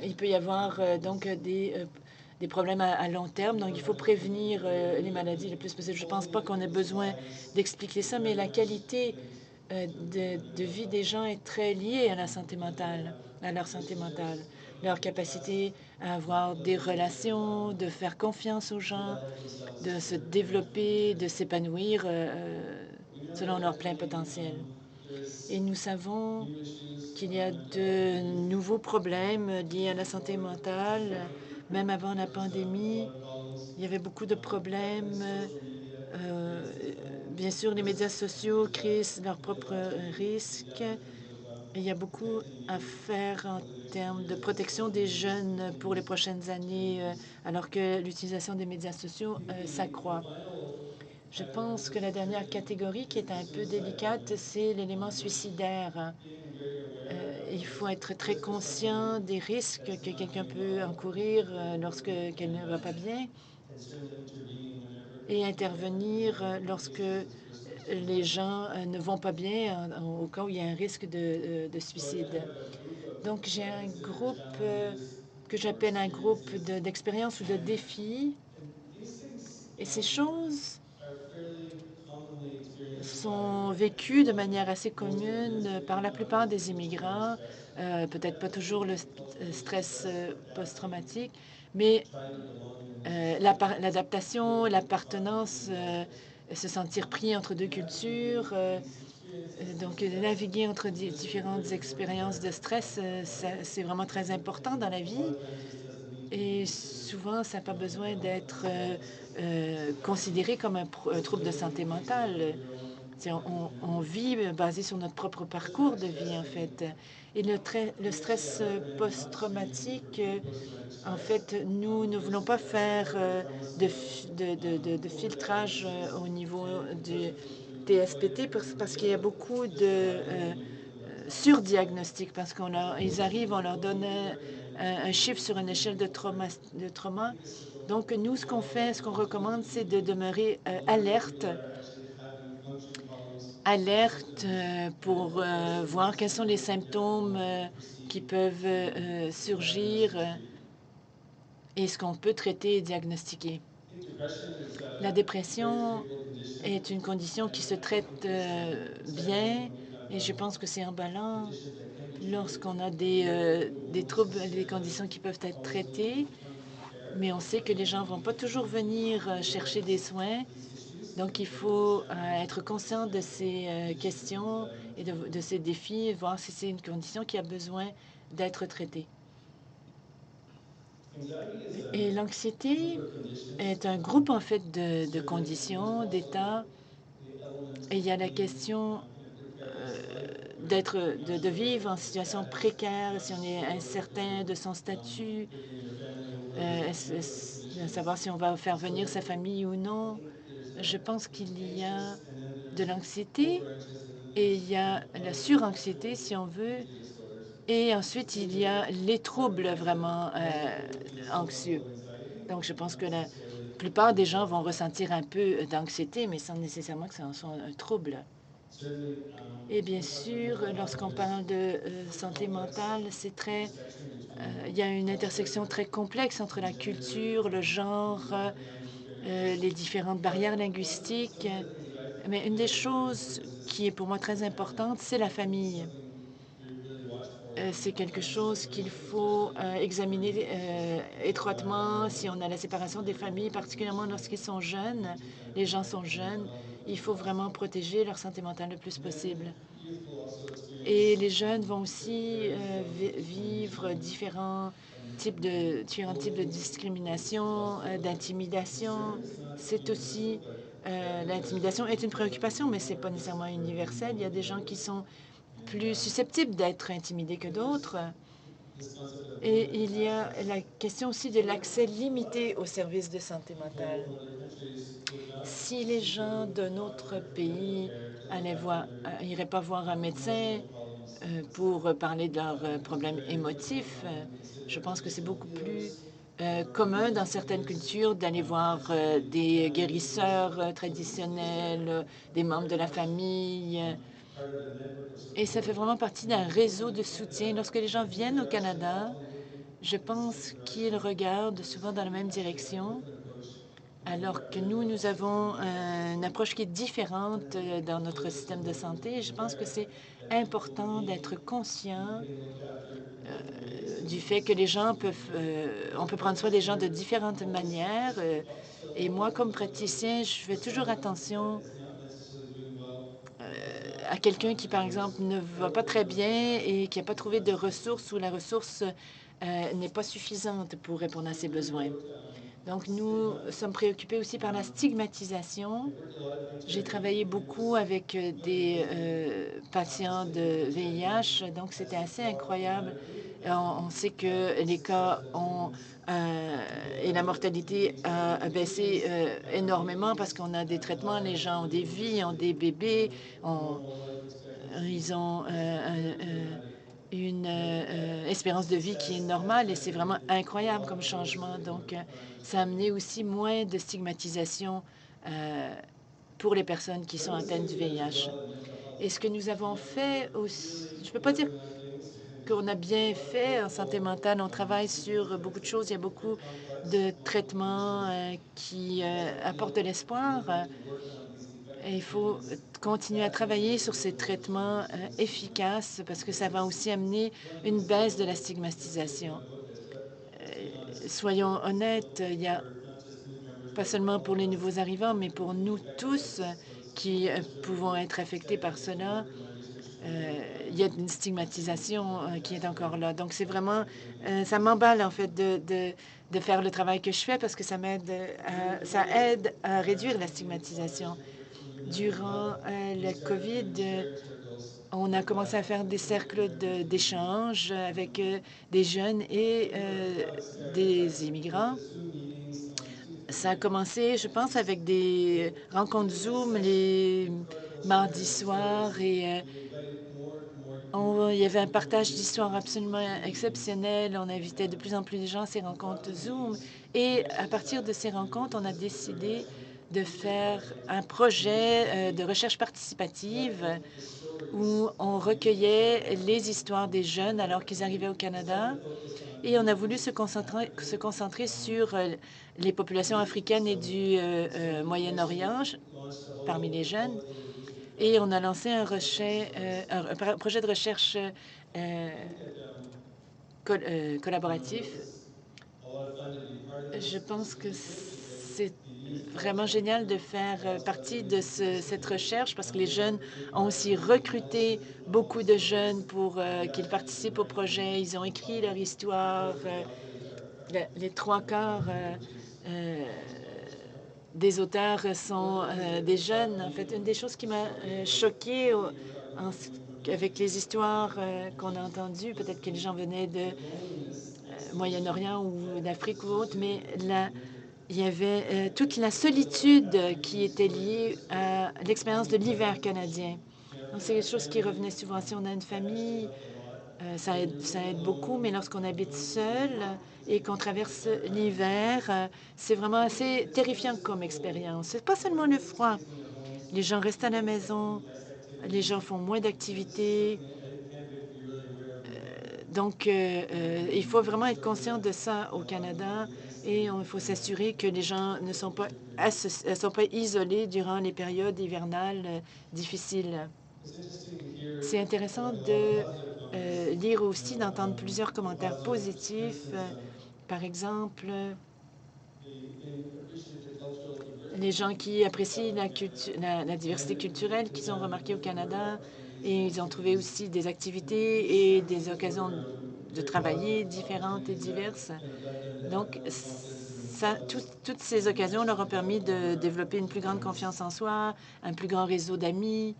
Il peut y avoir donc des problèmes à long terme. Donc, il faut prévenir les maladies le plus possible. Je ne pense pas qu'on ait besoin d'expliquer ça, mais la qualité de vie des gens est très liée à la santé mentale, à leur santé mentale, leur capacité à avoir des relations, de faire confiance aux gens, de se développer, de s'épanouir selon leur plein potentiel. Et nous savons qu'il y a de nouveaux problèmes liés à la santé mentale. Même avant la pandémie, il y avait beaucoup de problèmes. Bien sûr, les médias sociaux créent leurs propres risques. Il y a beaucoup à faire en termes de protection des jeunes pour les prochaines années, alors que l'utilisation des médias sociaux s'accroît. Je pense que la dernière catégorie qui est un peu délicate, c'est l'élément suicidaire. Il faut être très conscient des risques que quelqu'un peut encourir lorsque qu'elle ne va pas bien et intervenir lorsque les gens ne vont pas bien au cas où il y a un risque de suicide. Donc, j'ai un groupe que j'appelle un groupe d'expérience ou de défis. Et ces choses sont vécues de manière assez commune par la plupart des immigrants. Peut-être pas toujours le stress post-traumatique, mais l'adaptation, l'appartenance, se sentir pris entre deux cultures. Donc, naviguer entre différentes expériences de stress, c'est vraiment très important dans la vie. Et souvent, ça n'a pas besoin d'être considéré comme un trouble de santé mentale. On vit basé sur notre propre parcours de vie, en fait. Et le stress post-traumatique, en fait, nous ne voulons pas faire de filtrage au niveau du TSPT parce qu'il y a beaucoup de surdiagnostic, parce ils arrivent, on leur donne un chiffre sur une échelle de trauma. Donc, nous, ce qu'on fait, ce qu'on recommande, c'est de demeurer alerte pour voir quels sont les symptômes qui peuvent surgir et ce qu'on peut traiter et diagnostiquer. La dépression est une condition qui se traite bien et je pense que c'est emballant lorsqu'on a des troubles, des conditions qui peuvent être traitées, mais on sait que les gens ne vont pas toujours venir chercher des soins. Donc, il faut être conscient de ces questions et de ces défis, voir si c'est une condition qui a besoin d'être traitée. Et l'anxiété est un groupe, en fait, de conditions, d'états. Et il y a la question de vivre en situation précaire, si on est incertain de son statut, de savoir si on va faire venir sa famille ou non. Je pense qu'il y a de l'anxiété et il y a la suranxiété, si on veut, et ensuite il y a les troubles vraiment anxieux. Donc, je pense que la plupart des gens vont ressentir un peu d'anxiété, mais sans nécessairement que ce soit un trouble. Et bien sûr, lorsqu'on parle de santé mentale, il y a une intersection très complexe entre la culture, le genre, les différentes barrières linguistiques. Mais une des choses qui est pour moi très importante, c'est la famille. C'est quelque chose qu'il faut examiner étroitement si on a la séparation des familles, particulièrement lorsqu'ils sont jeunes. Les gens sont jeunes. Il faut vraiment protéger leur santé mentale le plus possible. Et les jeunes vont aussi vivre différents types de discrimination, d'intimidation. C'est aussi l'intimidation est une préoccupation, mais c'est pas nécessairement universel. Il y a des gens qui sont plus susceptibles d'être intimidés que d'autres. Et il y a la question aussi de l'accès limité aux services de santé mentale. Si les gens d'un autre pays n'iraient pas voir un médecin pour parler de leurs problèmes émotifs, je pense que c'est beaucoup plus commun dans certaines cultures d'aller voir des guérisseurs traditionnels, des membres de la famille. Et ça fait vraiment partie d'un réseau de soutien. Lorsque les gens viennent au Canada, je pense qu'ils regardent souvent dans la même direction, alors que nous avons une approche qui est différente dans notre système de santé. Je pense que c'est important d'être conscient du fait que les gens on peut prendre soin des gens de différentes manières. Et moi, comme praticien, je fais toujours attention à quelqu'un qui, par exemple, ne va pas très bien et qui n'a pas trouvé de ressources ou la ressource n'est pas suffisante pour répondre à ses besoins. Donc, nous sommes préoccupés aussi par la stigmatisation. J'ai travaillé beaucoup avec des patients de VIH, donc c'était assez incroyable. On sait que les cas et la mortalité a baissé énormément parce qu'on a des traitements, les gens ont des vies, ont des bébés, ils ont une espérance de vie qui est normale et c'est vraiment incroyable comme changement. Donc, ça a amené aussi moins de stigmatisation pour les personnes qui sont atteintes du VIH. Et ce que nous avons fait aussi, je ne peux pas dire qu'on a bien fait en santé mentale. On travaille sur beaucoup de choses. Il y a beaucoup de traitements qui apportent de l'espoir. Et il faut continuer à travailler sur ces traitements efficaces parce que ça va aussi amener une baisse de la stigmatisation. Soyons honnêtes, il y a pas seulement pour les nouveaux arrivants, mais pour nous tous qui pouvons être affectés par cela, il y a une stigmatisation qui est encore là. Donc, c'est vraiment, ça m'emballe en fait de faire le travail que je fais parce que ça ça aide à réduire la stigmatisation. Durant le COVID, on a commencé à faire des cercles d'échange avec des jeunes et des immigrants. Ça a commencé, je pense, avec des rencontres Zoom les mardis soirs et il y avait un partage d'histoires absolument exceptionnel. On invitait de plus en plus de gens à ces rencontres Zoom. Et à partir de ces rencontres, on a décidé de faire un projet de recherche participative où on recueillait les histoires des jeunes alors qu'ils arrivaient au Canada. Et on a voulu se concentrer sur les populations africaines et du Moyen-Orient parmi les jeunes. Et on a lancé un projet de recherche collaboratif. Je pense que c'est vraiment génial de faire partie de cette recherche parce que les jeunes ont aussi recruté beaucoup de jeunes pour qu'ils participent au projet. Ils ont écrit leur histoire. Les trois quarts des auteurs sont des jeunes. En fait, une des choses qui m'a choquée avec les histoires qu'on a entendues, peut-être que les gens venaient de Moyen-Orient ou d'Afrique ou autre, mais là, il y avait toute la solitude qui était liée à l'expérience de l'hiver canadien. Donc, c'est quelque chose qui revenait souvent. Si on a une famille, ça aide beaucoup, mais lorsqu'on habite seul et qu'on traverse l'hiver, c'est vraiment assez terrifiant comme expérience. C'est pas seulement le froid. Les gens restent à la maison, les gens font moins d'activités. Donc, il faut vraiment être conscient de ça au Canada et il faut s'assurer que les gens ne sont pas, sont pas isolés durant les périodes hivernales difficiles. C'est intéressant de lire aussi, d'entendre plusieurs commentaires positifs. Par exemple, les gens qui apprécient la diversité culturelle qu'ils ont remarquée au Canada et ils ont trouvé aussi des activités et des occasions de travailler différentes et diverses. Donc, toutes ces occasions leur ont permis de développer une plus grande confiance en soi, un plus grand réseau d'amis.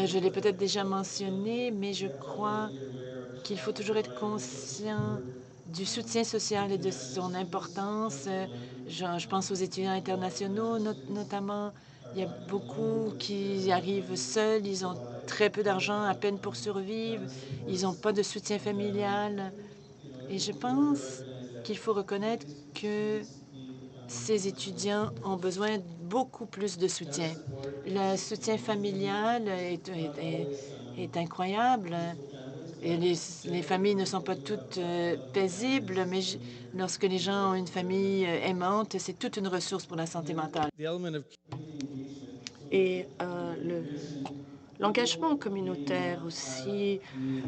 Je l'ai peut-être déjà mentionné, mais je crois qu'il faut toujours être conscient du soutien social et de son importance. Je pense aux étudiants internationaux, notamment. Il y a beaucoup qui arrivent seuls, ils ont très peu d'argent, à peine pour survivre, ils n'ont pas de soutien familial. Et je pense qu'il faut reconnaître que ces étudiants ont besoin de beaucoup plus de soutien. Le soutien familial est incroyable. Et les familles ne sont pas toutes paisibles, mais lorsque les gens ont une famille aimante, c'est toute une ressource pour la santé mentale. Et l'engagement communautaire aussi,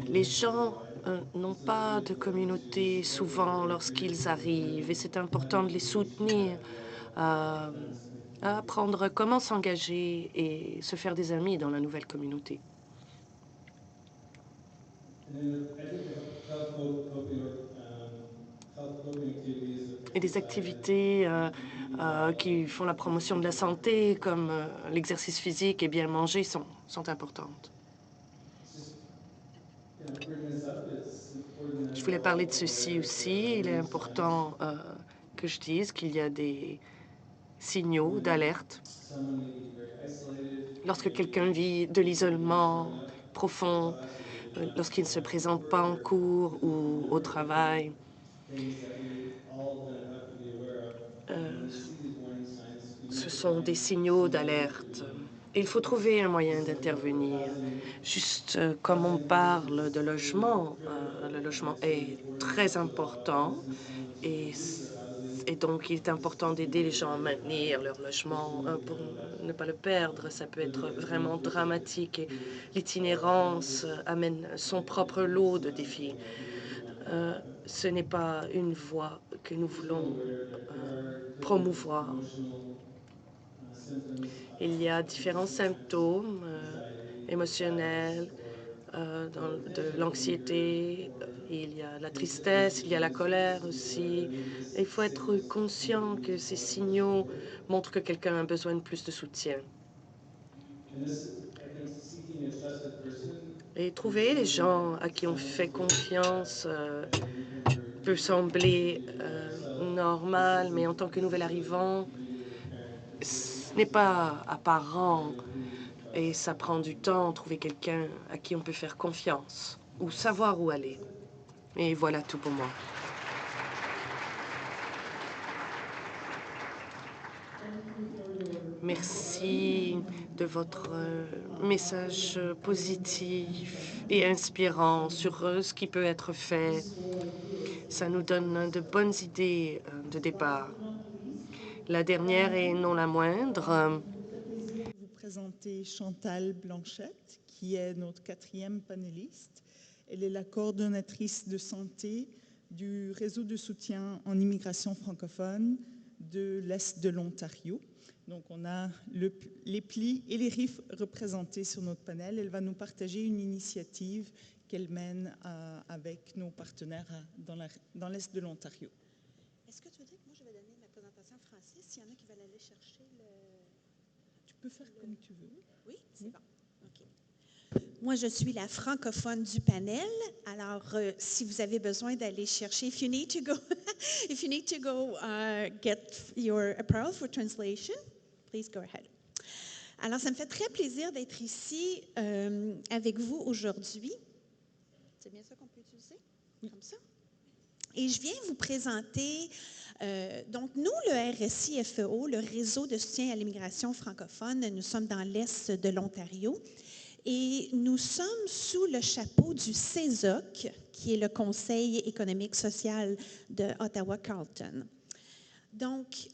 les gens n'ont pas de communauté souvent lorsqu'ils arrivent et c'est important de les soutenir à apprendre comment s'engager et se faire des amis dans la nouvelle communauté. et des activités qui font la promotion de la santé, comme l'exercice physique et bien manger, sont importantes. Je voulais parler de ceci aussi. Il est important que je dise qu'il y a des signaux d'alerte. Lorsque quelqu'un vit de l'isolement profond, lorsqu'il ne se présente pas en cours ou au travail, ce sont des signaux d'alerte. Il faut trouver un moyen d'intervenir. Juste comme on parle de logement, le logement est très important et donc il est important d'aider les gens à maintenir leur logement pour ne pas le perdre. Ça peut être vraiment dramatique et l'itinérance amène son propre lot de défis. Ce n'est pas une voie que nous voulons promouvoir. Il y a différents symptômes émotionnels, de l'anxiété, il y a la tristesse, il y a la colère aussi. Il faut être conscient que ces signaux montrent que quelqu'un a besoin de plus de soutien. Et trouver les gens à qui on fait confiance peut sembler normal, mais en tant que nouvel arrivant, ce n'est pas apparent et ça prend du temps, trouver quelqu'un à qui on peut faire confiance ou savoir où aller. Et voilà tout pour moi. Merci de votre message positif et inspirant sur ce qui peut être fait. Ça nous donne de bonnes idées de départ. La dernière et non la moindre. Vous présenter Chantal Blanchette, qui est notre 4e panéliste. Elle est la coordonnatrice de santé du réseau de soutien en immigration francophone de l'Est de l'Ontario. Donc, on a les plis et les RIF représentés sur notre panel. Elle va nous partager une initiative qu'elle mène avec nos partenaires dans l'Est de l'Ontario. Est-ce que tu veux dire que moi, je vais donner ma présentation en français s'il y en a qui veulent aller chercher le... Tu peux faire comme tu veux. Oui, c'est bon. OK. Moi, je suis la francophone du panel. Alors, si vous avez besoin d'aller chercher, if you need to go get your apparel for translation, please go ahead. Alors, ça me fait très plaisir d'être ici avec vous aujourd'hui. C'est bien ça qu'on peut utiliser? Comme ça? Et je viens vous présenter, donc nous, le RSI-FEO, le réseau de soutien à l'immigration francophone, nous sommes dans l'Est de l'Ontario et nous sommes sous le chapeau du CESOC, qui est le Conseil économique social de Ottawa-Carleton. Donc,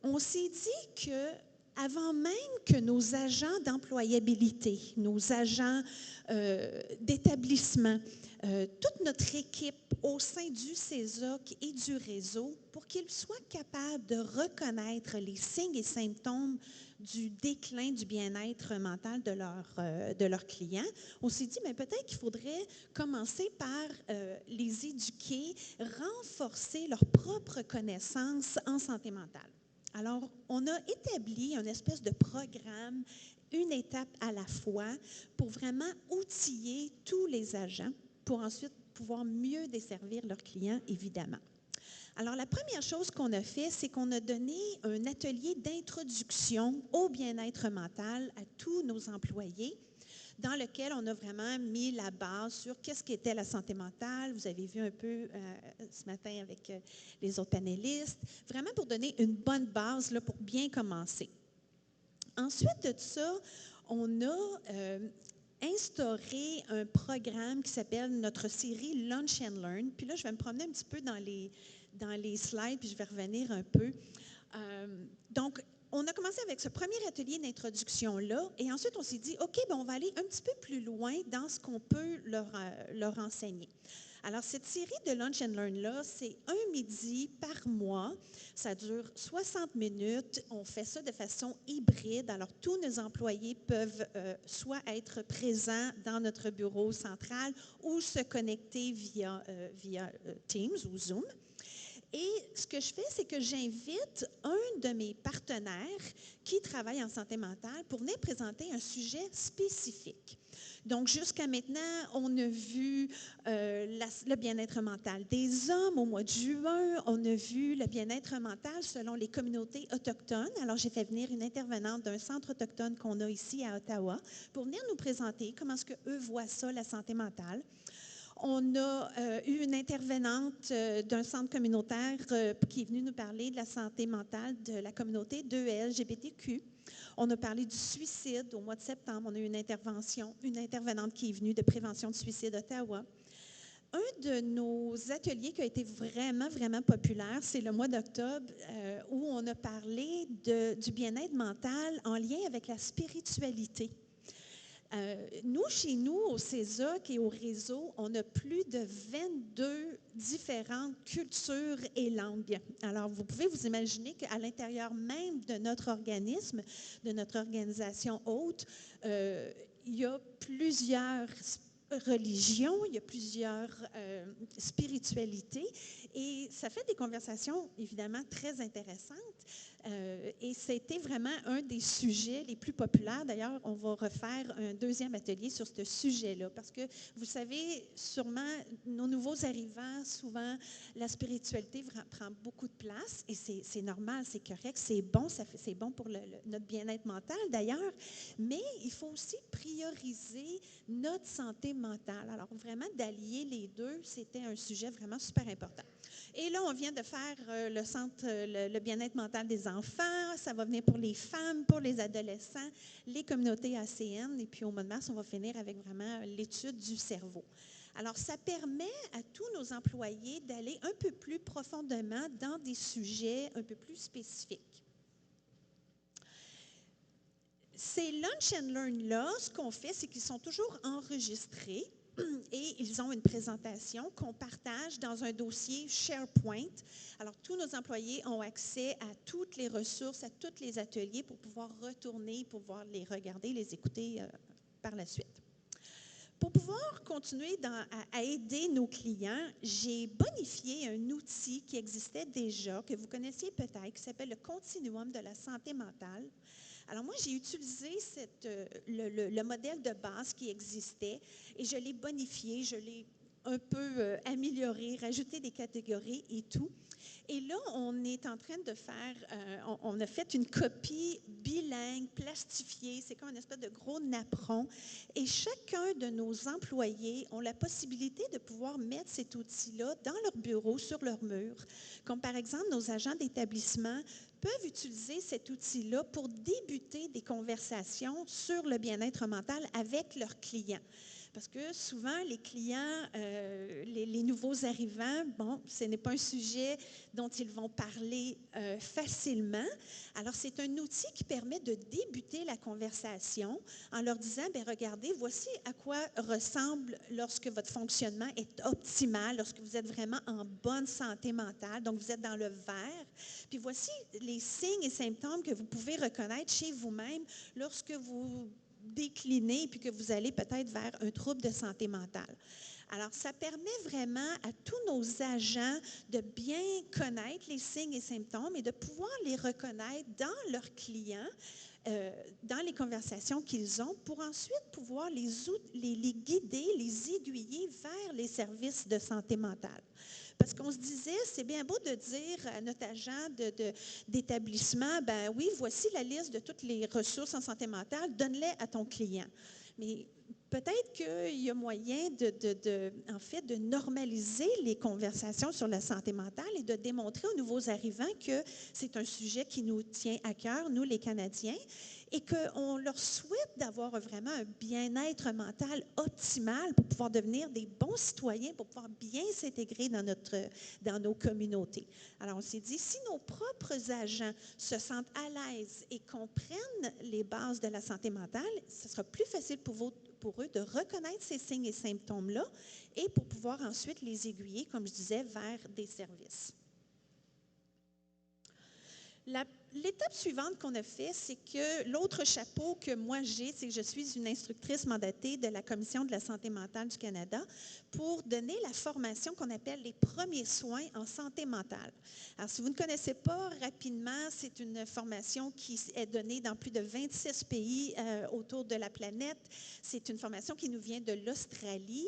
on s'est dit que avant même que nos agents d'employabilité, nos agents d'établissement, toute notre équipe au sein du CESOC et du réseau, pour qu'ils soient capables de reconnaître les signes et symptômes du déclin du bien-être mental de leurs clients, on s'est dit, mais peut-être qu'il faudrait commencer par les éduquer, renforcer leur propre connaissance en santé mentale. Alors, on a établi une espèce de programme, une étape à la fois, pour vraiment outiller tous les agents pour ensuite pouvoir mieux desservir leurs clients, évidemment. Alors, la première chose qu'on a fait, c'est qu'on a donné un atelier d'introduction au bien-être mental à tous nos employés, dans lequel on a vraiment mis la base sur qu'est-ce qu'était la santé mentale. Vous avez vu un peu ce matin avec les autres panélistes, vraiment pour donner une bonne base là, pour bien commencer. Ensuite de ça, on a instauré un programme qui s'appelle notre série Lunch and Learn. Puis là, je vais me promener un petit peu dans les slides, puis je vais revenir un peu. Donc, on a commencé avec ce premier atelier d'introduction-là, et ensuite on s'est dit, OK, ben on va aller un petit peu plus loin dans ce qu'on peut leur enseigner. Alors, cette série de Lunch and Learn-là, c'est un midi par mois. Ça dure 60 minutes. On fait ça de façon hybride. Alors, tous nos employés peuvent soit être présents dans notre bureau central ou se connecter via Teams ou Zoom. Et ce que je fais, c'est que j'invite un de mes partenaires qui travaille en santé mentale pour venir présenter un sujet spécifique. Donc, jusqu'à maintenant, on a vu le bien-être mental des hommes au mois de juin. On a vu le bien-être mental selon les communautés autochtones. Alors, j'ai fait venir une intervenante d'un centre autochtone qu'on a ici à Ottawa pour venir nous présenter comment est-ce qu'eux voient ça, la santé mentale. On a eu une intervenante d'un centre communautaire qui est venue nous parler de la santé mentale de la communauté 2LGBTQ. On a parlé du suicide au mois de septembre. On a eu une intervenante qui est venue de Prévention du suicide Ottawa. Un de nos ateliers qui a été vraiment, vraiment populaire, c'est le mois d'octobre où on a parlé du bien-être mental en lien avec la spiritualité. Nous, chez nous, au CESOC et au réseau, on a plus de 22 différentes cultures et langues. Alors, vous pouvez vous imaginer qu'à l'intérieur même de notre organisme, de notre organisation hôte, il y a plusieurs religions, il y a plusieurs spiritualités et ça fait des conversations évidemment très intéressantes. Et c'était vraiment un des sujets les plus populaires. D'ailleurs, on va refaire un deuxième atelier sur ce sujet-là parce que, vous savez, sûrement, nos nouveaux arrivants, souvent, la spiritualité prend beaucoup de place et c'est normal, c'est correct, c'est bon, c'est bon pour notre bien-être mental d'ailleurs, mais il faut aussi prioriser notre santé mentale. Alors, vraiment, d'allier les deux, c'était un sujet vraiment super important. Et là, on vient de faire le centre, le bien-être mental des enfants. Ça va venir pour les femmes, pour les adolescents, les communautés ACN. Et puis, au mois de mars, on va finir avec vraiment l'étude du cerveau. Alors, ça permet à tous nos employés d'aller un peu plus profondément dans des sujets un peu plus spécifiques. Ces Lunch and Learn-là, ce qu'on fait, c'est qu'ils sont toujours enregistrés. Et ils ont une présentation qu'on partage dans un dossier SharePoint. Alors, tous nos employés ont accès à toutes les ressources, à tous les ateliers pour pouvoir retourner, pour pouvoir les regarder, les écouter par la suite. Pour pouvoir continuer à aider nos clients, j'ai bonifié un outil qui existait déjà, que vous connaissiez peut-être, qui s'appelle le Continuum de la santé mentale. Alors moi, j'ai utilisé le modèle de base qui existait et je l'ai bonifié, je l'ai un peu amélioré, rajouté des catégories et tout. Et là, on est en train de faire, on a fait une copie bilingue, plastifiée, c'est comme une espèce de gros napperon. Et chacun de nos employés ont la possibilité de pouvoir mettre cet outil-là dans leur bureau, sur leur mur. Comme par exemple, nos agents d'établissement peuvent utiliser cet outil-là pour débuter des conversations sur le bien-être mental avec leurs clients. Parce que souvent, les clients, les nouveaux arrivants, bon, ce n'est pas un sujet dont ils vont parler facilement. Alors, c'est un outil qui permet de débuter la conversation en leur disant, bien, regardez, voici à quoi ressemble lorsque votre fonctionnement est optimal, lorsque vous êtes vraiment en bonne santé mentale, donc vous êtes dans le vert. Puis voici les signes et symptômes que vous pouvez reconnaître chez vous-même lorsque vous décliner puis que vous allez peut-être vers un trouble de santé mentale. Alors, ça permet vraiment à tous nos agents de bien connaître les signes et symptômes et de pouvoir les reconnaître dans leurs clients, dans les conversations qu'ils ont, pour ensuite pouvoir les guider, les aiguiller vers les services de santé mentale. Parce qu'on se disait, c'est bien beau de dire à notre agent d'établissement, ben oui, voici la liste de toutes les ressources en santé mentale, donne-les à ton client. Mais peut-être qu'il y a moyen en fait, de normaliser les conversations sur la santé mentale et de démontrer aux nouveaux arrivants que c'est un sujet qui nous tient à cœur, nous les Canadiens, et qu'on leur souhaite d'avoir vraiment un bien-être mental optimal pour pouvoir devenir des bons citoyens, pour pouvoir bien s'intégrer dans nos communautés. Alors, on s'est dit, si nos propres agents se sentent à l'aise et comprennent les bases de la santé mentale, ce sera plus facile pour eux de reconnaître ces signes et symptômes-là et pour pouvoir ensuite les aiguiller, comme je disais, vers des services. L'étape suivante qu'on a fait, c'est que l'autre chapeau que moi j'ai, c'est que je suis une instructrice mandatée de la Commission de la santé mentale du Canada pour donner la formation qu'on appelle les premiers soins en santé mentale. Alors, si vous ne connaissez pas rapidement, c'est une formation qui est donnée dans plus de 26 pays autour de la planète. C'est une formation qui nous vient de l'Australie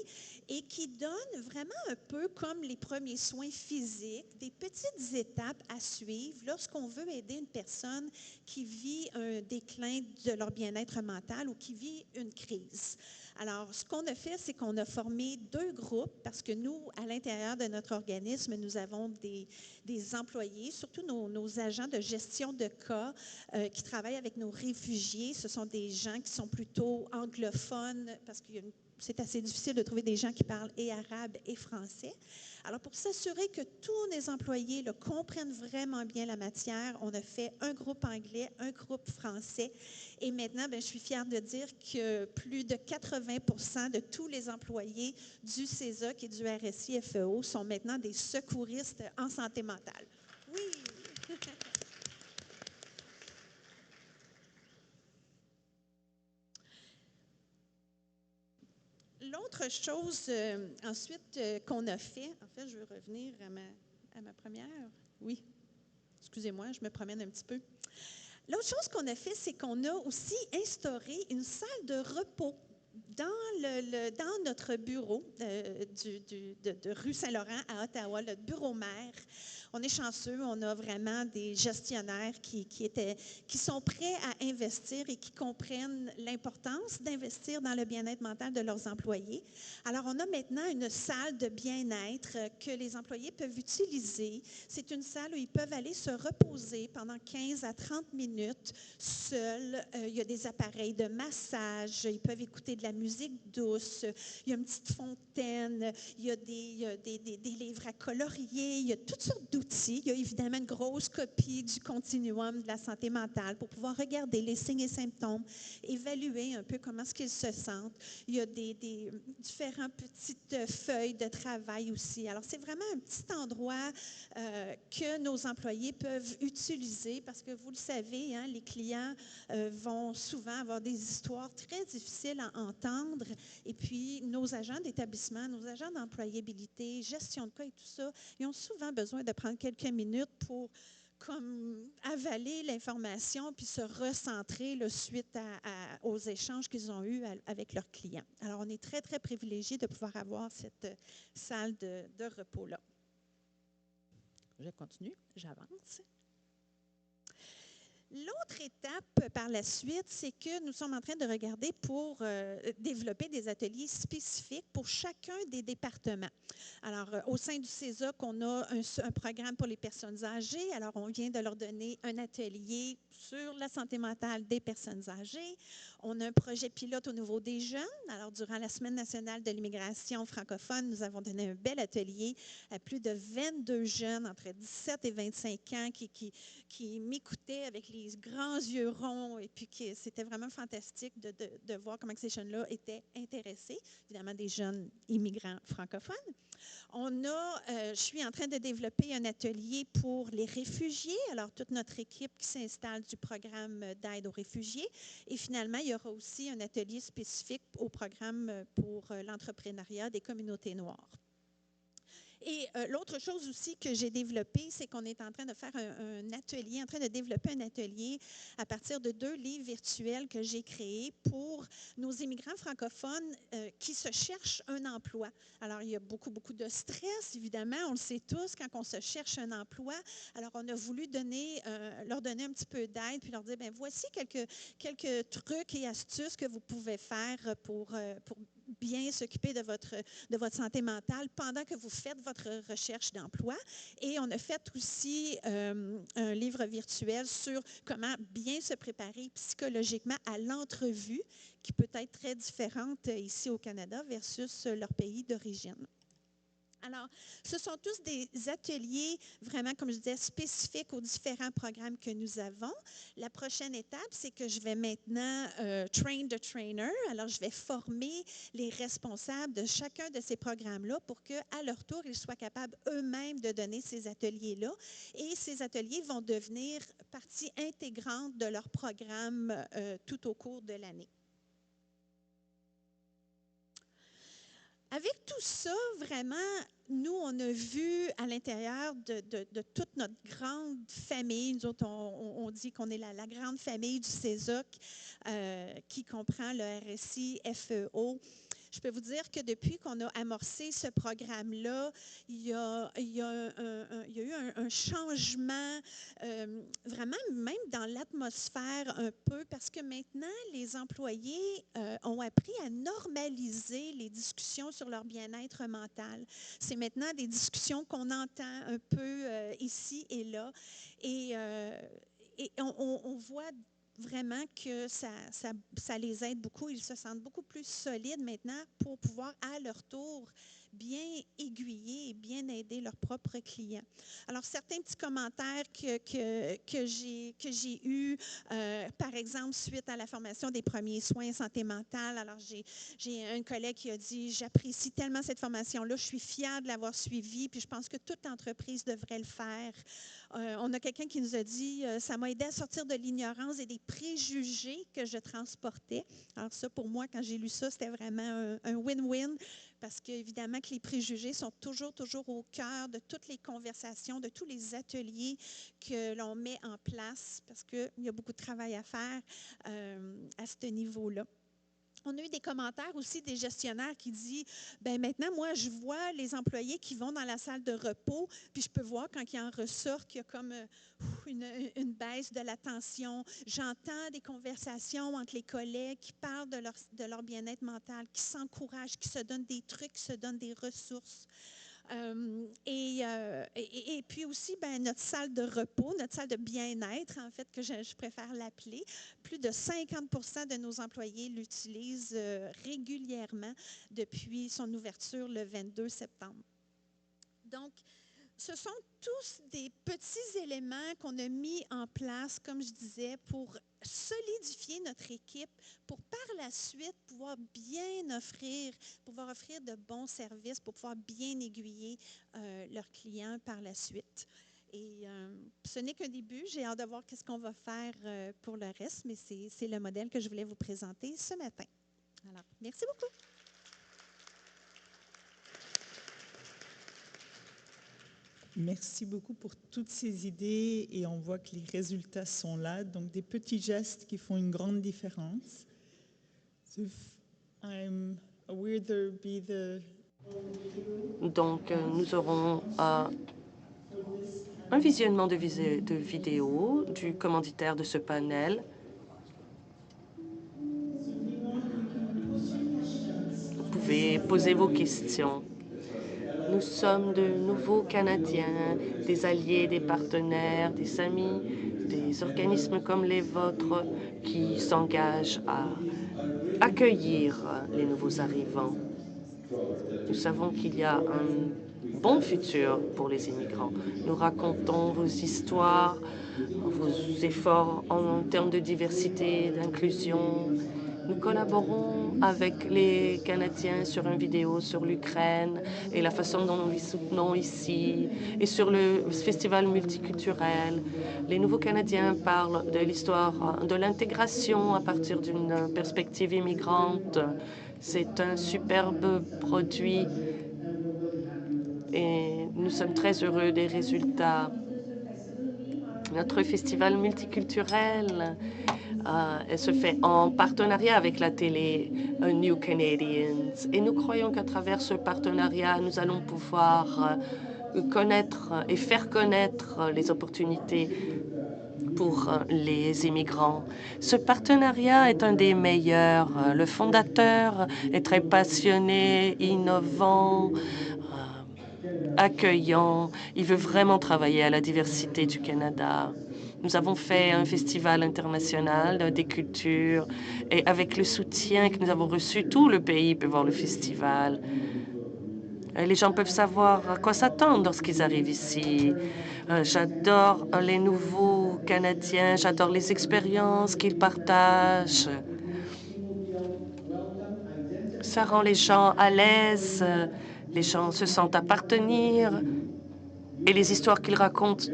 et qui donne vraiment un peu comme les premiers soins physiques, des petites étapes à suivre lorsqu'on veut aider une personne qui vit un déclin de leur bien-être mental ou qui vit une crise. Alors, ce qu'on a fait, c'est qu'on a formé 2 groupes parce que nous, à l'intérieur de notre organisme, nous avons des employés, surtout nos agents de gestion de cas qui travaillent avec nos réfugiés. Ce sont des gens qui sont plutôt anglophones parce que c'est assez difficile de trouver des gens qui parlent et arabe et français. Alors, pour s'assurer que tous les employés comprennent vraiment bien la matière, on a fait un groupe anglais, un groupe français. Et maintenant, je suis fière de dire que plus de 80% de tous les employés du CESAC et du RSI-FEO sont maintenant des secouristes en santé mentale. Oui! L'autre chose ensuite qu'on a fait, en fait, je veux revenir à ma première. Oui, excusez-moi, je me promène un petit peu. L'autre chose qu'on a fait, c'est qu'on a aussi instauré une salle de repos dans notre bureau de rue Saint-Laurent à Ottawa, le bureau mère. On est chanceux, on a vraiment des gestionnaires qui sont prêts à investir et qui comprennent l'importance d'investir dans le bien-être mental de leurs employés. Alors, on a maintenant une salle de bien-être que les employés peuvent utiliser. C'est une salle où ils peuvent aller se reposer pendant 15 à 30 minutes seuls. Il y a des appareils de massage, ils peuvent écouter de la musique douce, il y a une petite fontaine, il y a des livres à colorier, il y a toutes sortes d'outils. Il y a évidemment une grosse copie du continuum de la santé mentale pour pouvoir regarder les signes et symptômes, évaluer un peu comment est-ce qu'ils se sentent. Il y a des différentes petites feuilles de travail aussi. Alors, c'est vraiment un petit endroit que nos employés peuvent utiliser parce que vous le savez, les clients vont souvent avoir des histoires très difficiles à entendre. Et puis, nos agents d'établissement, nos agents d'employabilité, gestion de cas et tout ça, ils ont souvent besoin de prendre quelques minutes pour comme avaler l'information puis se recentrer suite aux échanges qu'ils ont eus avec leurs clients. Alors, on est très, très privilégiés de pouvoir avoir cette salle de repos-là. Je continue, j'avance. L'autre étape par la suite, c'est que nous sommes en train de regarder pour développer des ateliers spécifiques pour chacun des départements. Alors, au sein du CESAC, on a un programme pour les personnes âgées. Alors, on vient de leur donner un atelier sur la santé mentale des personnes âgées. On a un projet pilote au niveau des jeunes. Alors, durant la Semaine nationale de l'immigration francophone, nous avons donné un bel atelier à plus de 22 jeunes entre 17 et 25 ans qui m'écoutaient avec les grands yeux ronds et puis c'était vraiment fantastique de voir comment ces jeunes-là étaient intéressés, évidemment des jeunes immigrants francophones. Je suis en train de développer un atelier pour les réfugiés, alors toute notre équipe qui s'installe du programme d'aide aux réfugiés et finalement, il y aura aussi un atelier spécifique au programme pour l'entrepreneuriat des communautés noires. Et l'autre chose aussi que j'ai développée, c'est qu'on est en train de faire développer un atelier à partir de 2 livres virtuels que j'ai créés pour nos immigrants francophones qui se cherchent un emploi. Alors, il y a beaucoup, beaucoup de stress, évidemment, on le sait tous, quand on se cherche un emploi. Alors, on a voulu leur donner un petit peu d'aide, puis leur dire, voici quelques trucs et astuces que vous pouvez faire pour bien s'occuper de votre santé mentale pendant que vous faites votre recherche d'emploi. Et on a fait aussi un livre virtuel sur comment bien se préparer psychologiquement à l'entrevue, qui peut être très différente ici au Canada versus leur pays d'origine. Alors, ce sont tous des ateliers vraiment, comme je disais, spécifiques aux différents programmes que nous avons. La prochaine étape, c'est que je vais maintenant train the trainer. Alors, je vais former les responsables de chacun de ces programmes-là pour qu'à leur tour, ils soient capables eux-mêmes de donner ces ateliers-là. Et ces ateliers vont devenir partie intégrante de leur programme tout au cours de l'année. Avec tout ça, vraiment, nous, on a vu à l'intérieur de toute notre grande famille, nous autres, on dit qu'on est la grande famille du CESOC, qui comprend le RSI, FEO. Je peux vous dire que depuis qu'on a amorcé ce programme-là, il y a eu un changement, vraiment même dans l'atmosphère un peu, parce que maintenant, les employés ont appris à normaliser les discussions sur leur bien-être mental. C'est maintenant des discussions qu'on entend un peu ici et là. Et on voit vraiment que ça les aide beaucoup. Ils se sentent beaucoup plus solides maintenant pour pouvoir, à leur tour, bien aiguiller et bien aider leurs propres clients. Alors, certains petits commentaires que j'ai eus, par exemple, suite à la formation des premiers soins santé mentale. Alors, j'ai un collègue qui a dit « J'apprécie tellement cette formation-là, je suis fière de l'avoir suivie, puis je pense que toute entreprise devrait le faire. » On a quelqu'un qui nous a dit « Ça m'a aidé à sortir de l'ignorance et des préjugés que je transportais. » Alors ça, pour moi, quand j'ai lu ça, c'était vraiment un win-win, parce qu'évidemment que les préjugés sont toujours au cœur de toutes les conversations, de tous les ateliers que l'on met en place, parce qu'il y a beaucoup de travail à faire à ce niveau-là. On a eu des commentaires aussi des gestionnaires qui disent « Bien, maintenant, moi, je vois les employés qui vont dans la salle de repos, puis je peux voir quand il en ressort qu'il y a comme une baisse de la tension. J'entends des conversations entre les collègues qui parlent de leur bien-être mental, qui s'encouragent, qui se donnent des trucs, qui se donnent des ressources. » Et puis aussi, notre salle de repos, notre salle de bien-être, en fait, que je préfère l'appeler, plus de 50% de nos employés l'utilisent régulièrement depuis son ouverture le 22 septembre. Donc, ce sont tous des petits éléments qu'on a mis en place, comme je disais, pour solidifier notre équipe, pour par la suite pouvoir offrir de bons services, pour pouvoir bien aiguiller leurs clients par la suite. Et ce n'est qu'un début. J'ai hâte de voir qu'est-ce qu'on va faire pour le reste, mais c'est le modèle que je voulais vous présenter ce matin. Alors, merci beaucoup. Merci beaucoup pour toutes ces idées et on voit que les résultats sont là. Donc, des petits gestes qui font une grande différence. Donc, nous aurons un visionnement de vidéo du commanditaire de ce panel. Vous pouvez poser vos questions. Nous sommes de nouveaux Canadiens, des alliés, des partenaires, des amis, des organismes comme les vôtres qui s'engagent à accueillir les nouveaux arrivants. Nous savons qu'il y a un bon futur pour les immigrants. Nous racontons vos histoires, vos efforts en termes de diversité, d'inclusion. Nous collaborons avec les Canadiens sur une vidéo sur l'Ukraine et la façon dont nous les soutenons ici, et sur le festival multiculturel. Les nouveaux Canadiens parlent de l'histoire de l'intégration à partir d'une perspective immigrante. C'est un superbe produit et nous sommes très heureux des résultats. Notre festival multiculturel se fait en partenariat avec la télé New Canadians. Et nous croyons qu'à travers ce partenariat, nous allons pouvoir connaître et faire connaître les opportunités pour les immigrants. Ce partenariat est un des meilleurs. Le fondateur est très passionné, innovant, accueillant. Il veut vraiment travailler à la diversité du Canada. Nous avons fait un festival international des cultures et avec le soutien que nous avons reçu, tout le pays peut voir le festival. Les gens peuvent savoir à quoi s'attendre lorsqu'ils arrivent ici. J'adore les nouveaux Canadiens, j'adore les expériences qu'ils partagent. Ça rend les gens à l'aise, les gens se sentent appartenir et les histoires qu'ils racontent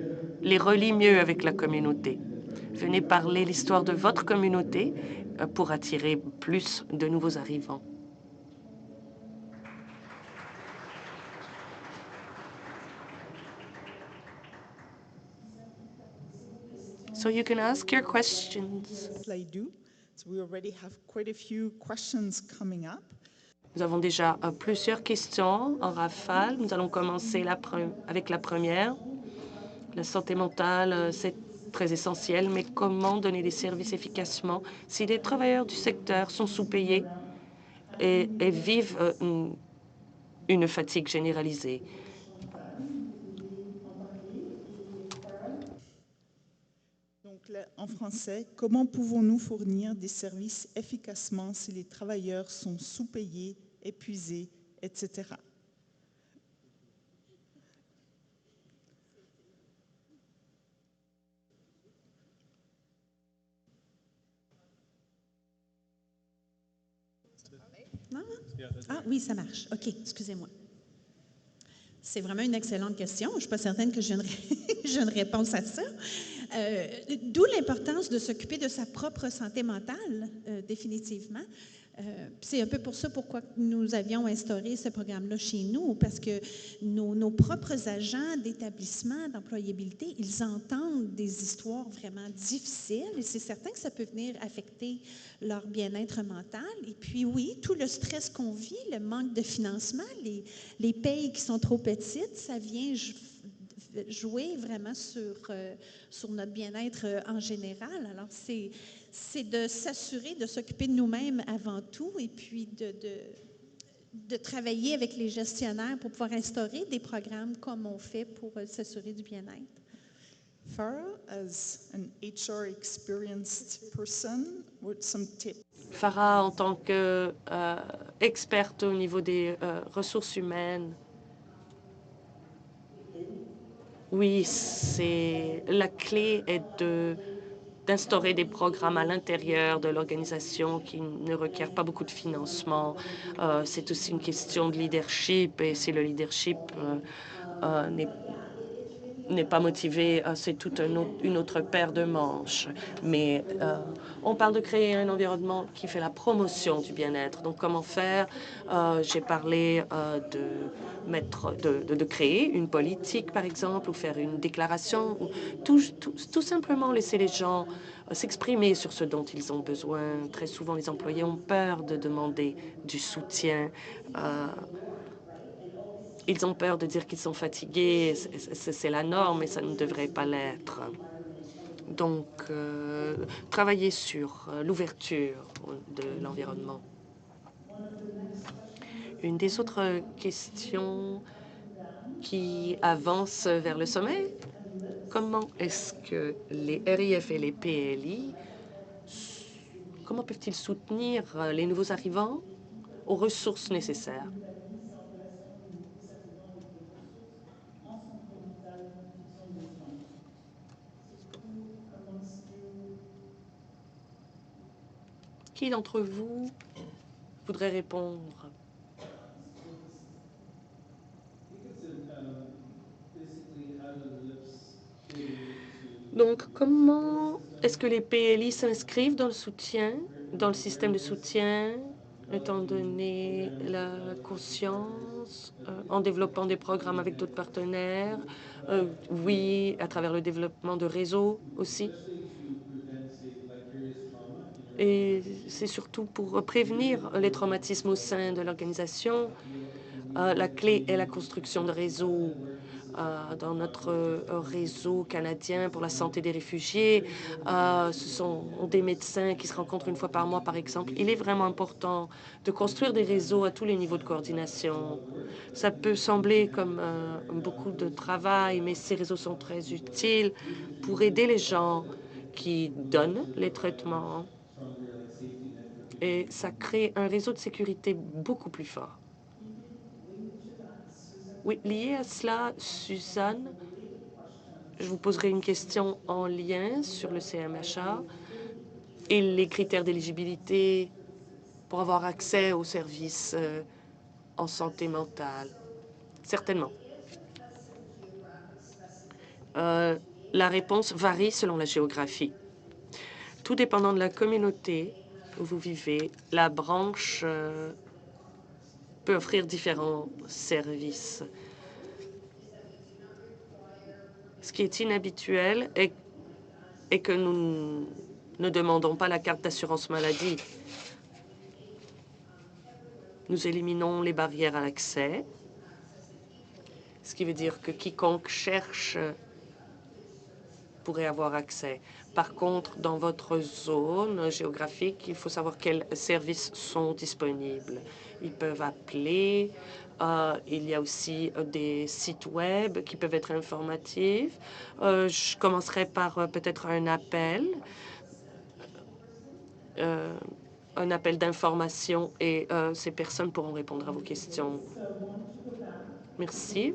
les relient mieux avec la communauté. Venez parler l'histoire de votre communauté pour attirer plus de nouveaux arrivants. So you can ask your questions. I do. So we already have quite a few questions coming up. Nous avons déjà plusieurs questions en rafale. Nous allons commencer avec la première. La santé mentale, c'est très essentiel, mais comment donner des services efficacement si les travailleurs du secteur sont sous-payés et vivent une fatigue généralisée? Donc là, en français, comment pouvons-nous fournir des services efficacement si les travailleurs sont sous-payés, épuisés, etc.? Non? Ah oui, ça marche. OK, excusez-moi. C'est vraiment une excellente question. Je ne suis pas certaine que j'ai une réponse à ça. D'où l'importance de s'occuper de sa propre santé mentale, définitivement. C'est un peu pour ça pourquoi nous avions instauré ce programme-là chez nous, parce que nos propres agents d'établissement, d'employabilité, ils entendent des histoires vraiment difficiles et c'est certain que ça peut venir affecter leur bien-être mental. Et puis oui, tout le stress qu'on vit, le manque de financement, les payes qui sont trop petites, ça vient jouer vraiment sur notre bien-être en général. Alors, c'est de s'assurer de s'occuper de nous-mêmes avant tout et puis de travailler avec les gestionnaires pour pouvoir instaurer des programmes comme on fait pour s'assurer du bien-être. Farah, as an HR experienced person, what some tips? Farah, en tant qu'experte au niveau des ressources humaines, oui, la clé est d'instaurer des programmes à l'intérieur de l'organisation qui ne requièrent pas beaucoup de financement. C'est aussi une question de leadership et si le leadership n'est pas motivé, c'est toute une autre paire de manches. Mais on parle de créer un environnement qui fait la promotion du bien-être. Donc, comment faire? J'ai parlé de créer une politique, par exemple, ou faire une déclaration, ou tout simplement laisser les gens s'exprimer sur ce dont ils ont besoin. Très souvent, les employés ont peur de demander du soutien. Ils ont peur de dire qu'ils sont fatigués. C'est la norme et ça ne devrait pas l'être. Donc, travailler sur l'ouverture de l'environnement. Une des autres questions qui avance vers le sommet, comment est-ce que les RIF et les PLI, comment peuvent-ils soutenir les nouveaux arrivants aux ressources nécessaires? Qui d'entre vous voudrait répondre? Donc, comment est-ce que les PLI s'inscrivent dans le soutien, dans le système de soutien, étant donné la conscience, en développant des programmes avec d'autres partenaires? Oui, à travers le développement de réseaux aussi. Et c'est surtout pour prévenir les traumatismes au sein de l'organisation. La clé est la construction de réseaux. dans notre réseau canadien pour la santé des réfugiés. Ce sont des médecins qui se rencontrent une fois par mois, par exemple. Il est vraiment important de construire des réseaux à tous les niveaux de coordination. Ça peut sembler comme beaucoup de travail, mais ces réseaux sont très utiles pour aider les gens qui donnent les traitements. Et ça crée un réseau de sécurité beaucoup plus fort. Oui, lié à cela, Suzanne, je vous poserai une question en lien sur le CMHA et les critères d'éligibilité pour avoir accès aux services en santé mentale. Certainement. La réponse varie selon la géographie. Tout dépendant de la communauté où vous vivez, la branche peut offrir différents services. Ce qui est inhabituel est que nous ne demandons pas la carte d'assurance maladie. Nous éliminons les barrières à l'accès, ce qui veut dire que quiconque cherche pourrait avoir accès. Par contre, dans votre zone géographique, il faut savoir quels services sont disponibles. Ils peuvent appeler. Il y a aussi des sites web qui peuvent être informatifs. Je commencerai par peut-être un appel d'information et ces personnes pourront répondre à vos questions. Merci.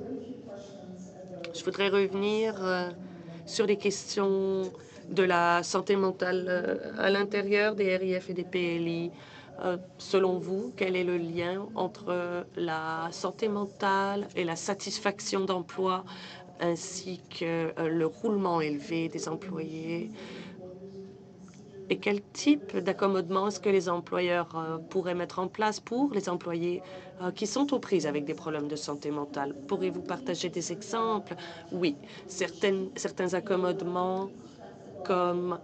Je voudrais revenir sur les questions de la santé mentale à l'intérieur des RIF et des PLI. Selon vous, quel est le lien entre la santé mentale et la satisfaction d'emploi ainsi que le roulement élevé des employés? Et quel type d'accommodement est-ce que les employeurs pourraient mettre en place pour les employés qui sont aux prises avec des problèmes de santé mentale? Pourriez-vous partager des exemples? Oui, certains accommodements comme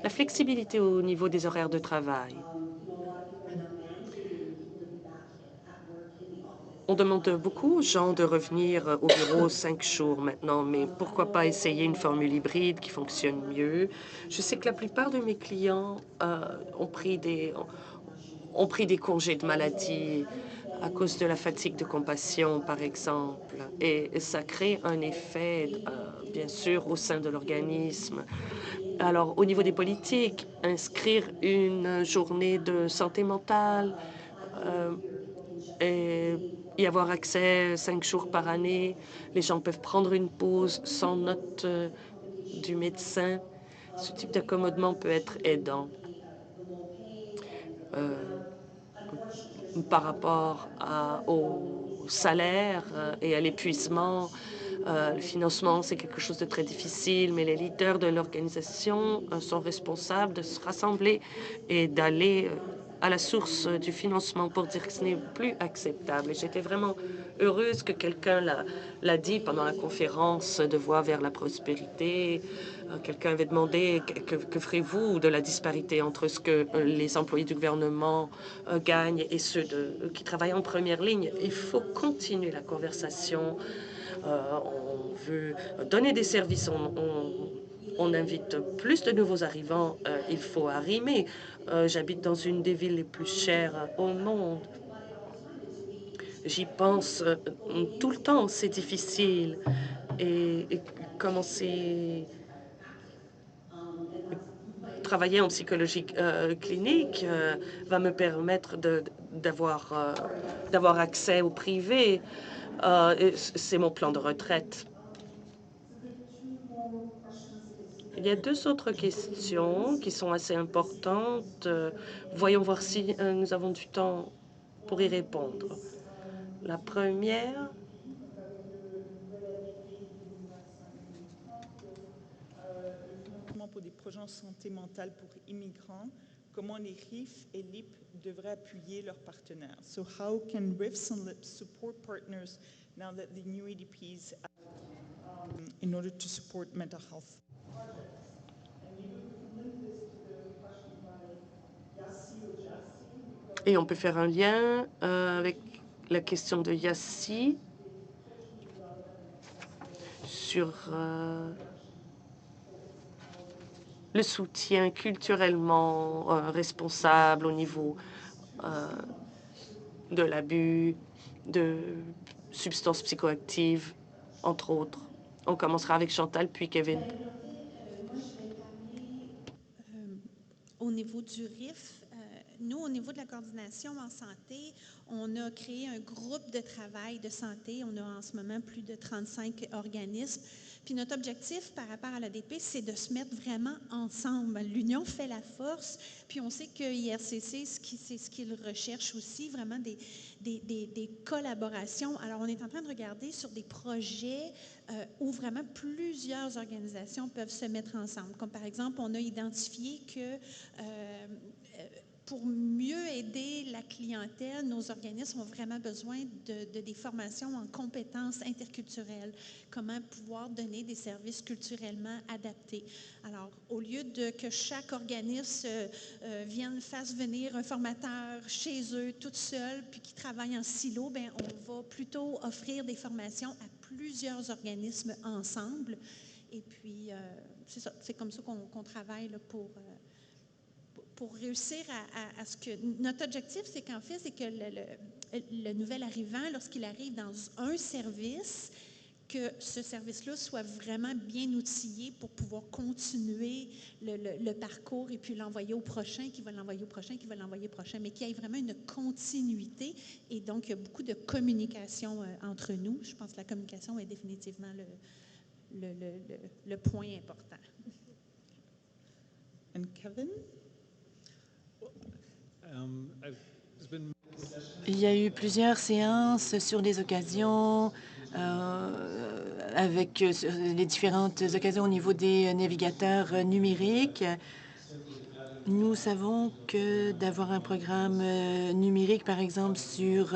la flexibilité au niveau des horaires de travail. On demande beaucoup aux gens de revenir au bureau 5 jours maintenant, mais pourquoi pas essayer une formule hybride qui fonctionne mieux? Je sais que la plupart de mes clients ont pris des congés de maladie à cause de la fatigue de compassion, par exemple, et ça crée un effet, bien sûr, au sein de l'organisme. Alors, au niveau des politiques, inscrire une journée de santé mentale et y avoir accès 5 jours par année. Les gens peuvent prendre une pause sans note du médecin. Ce type d'accommodement peut être aidant par rapport au salaire et à l'épuisement. Le financement, c'est quelque chose de très difficile, mais les leaders de l'organisation sont responsables de se rassembler et d'aller à la source du financement pour dire que ce n'est plus acceptable. Et j'étais vraiment heureuse que quelqu'un l'a dit pendant la conférence de Voix vers la prospérité. Quelqu'un avait demandé que ferez-vous de la disparité entre ce que les employés du gouvernement gagnent et ceux qui travaillent en première ligne. Il faut continuer la conversation. On veut donner des services. On invite plus de nouveaux arrivants. Il faut arrimer. J'habite dans une des villes les plus chères au monde. J'y pense tout le temps. C'est difficile. Et commencer travailler en psychologie clinique va me permettre d'avoir accès au privé. C'est mon plan de retraite. Il y a 2 autres questions qui sont assez importantes. Voyons voir si nous avons du temps pour y répondre. La première, pour des projets en santé mentale pour immigrants, comment les RIF et LIP devraient appuyer leurs partenaires. So how can RIFs and LIPs support partners now that the new ADPs in order to support mental health? et on peut faire un lien avec la question de Yassi. sur le soutien culturellement responsable au niveau de l'abus de substances psychoactives, entre autres. On commencera avec Chantal, puis Kevin. Au niveau du RIF, nous, au niveau de la coordination en santé, on a créé un groupe de travail de santé. On a en ce moment plus de 35 organismes. Puis notre objectif par rapport à l'ADP, c'est de se mettre vraiment ensemble. L'union fait la force. Puis on sait que IRCC, c'est ce qu'il recherche aussi, vraiment des collaborations. Alors, on est en train de regarder sur des projets où vraiment plusieurs organisations peuvent se mettre ensemble. Comme par exemple, on a identifié que pour mieux aider la clientèle, nos organismes ont vraiment besoin de des formations en compétences interculturelles, comment pouvoir donner des services culturellement adaptés. Alors, au lieu de que chaque organisme fasse venir un formateur chez eux toute seule, puis qui travaille en silo, bien, on va plutôt offrir des formations à plusieurs organismes ensemble. Et puis, c'est ça, c'est comme ça qu'on travaille là, pour réussir à ce que... Notre objectif, c'est qu'en fait, c'est que le nouvel arrivant, lorsqu'il arrive dans un service, que ce service-là soit vraiment bien outillé pour pouvoir continuer le parcours et puis l'envoyer au prochain, qui va l'envoyer au prochain, qui va l'envoyer au prochain, mais qu'il y ait vraiment une continuité. Et donc, il y a beaucoup de communication entre nous. Je pense que la communication est définitivement le point important. And Kevin? Il y a eu plusieurs séances sur les occasions, avec les différentes occasions au niveau des navigateurs numériques. Nous savons que d'avoir un programme numérique, par exemple, sur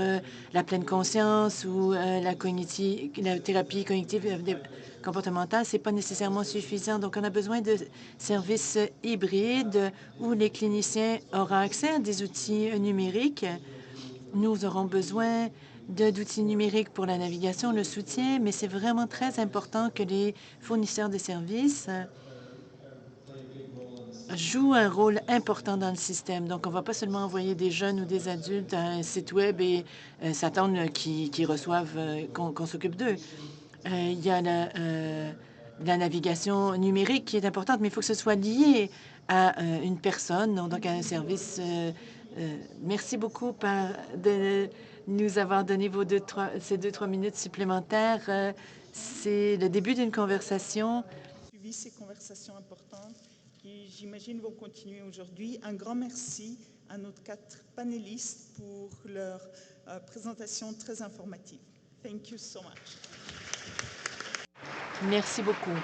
la pleine conscience ou la thérapie cognitive comportementale, ce n'est pas nécessairement suffisant. Donc, on a besoin de services hybrides où les cliniciens auront accès à des outils numériques. Nous aurons besoin d'outils numériques pour la navigation, le soutien, mais c'est vraiment très important que les fournisseurs de services jouent un rôle important dans le système. Donc, on ne va pas seulement envoyer des jeunes ou des adultes à un site web et s'attendre qu'ils reçoivent, qu'on s'occupe d'eux. Il y a la navigation numérique qui est importante, mais il faut que ce soit lié à une personne, donc à un service. Merci beaucoup de nous avoir donné ces 2-3 minutes supplémentaires. C'est le début d'une conversation. Suivi ces conversations importantes qui, j'imagine, vont continuer aujourd'hui. Un grand merci à nos 4 panélistes pour leur présentation très informative. Thank you so much. Merci beaucoup.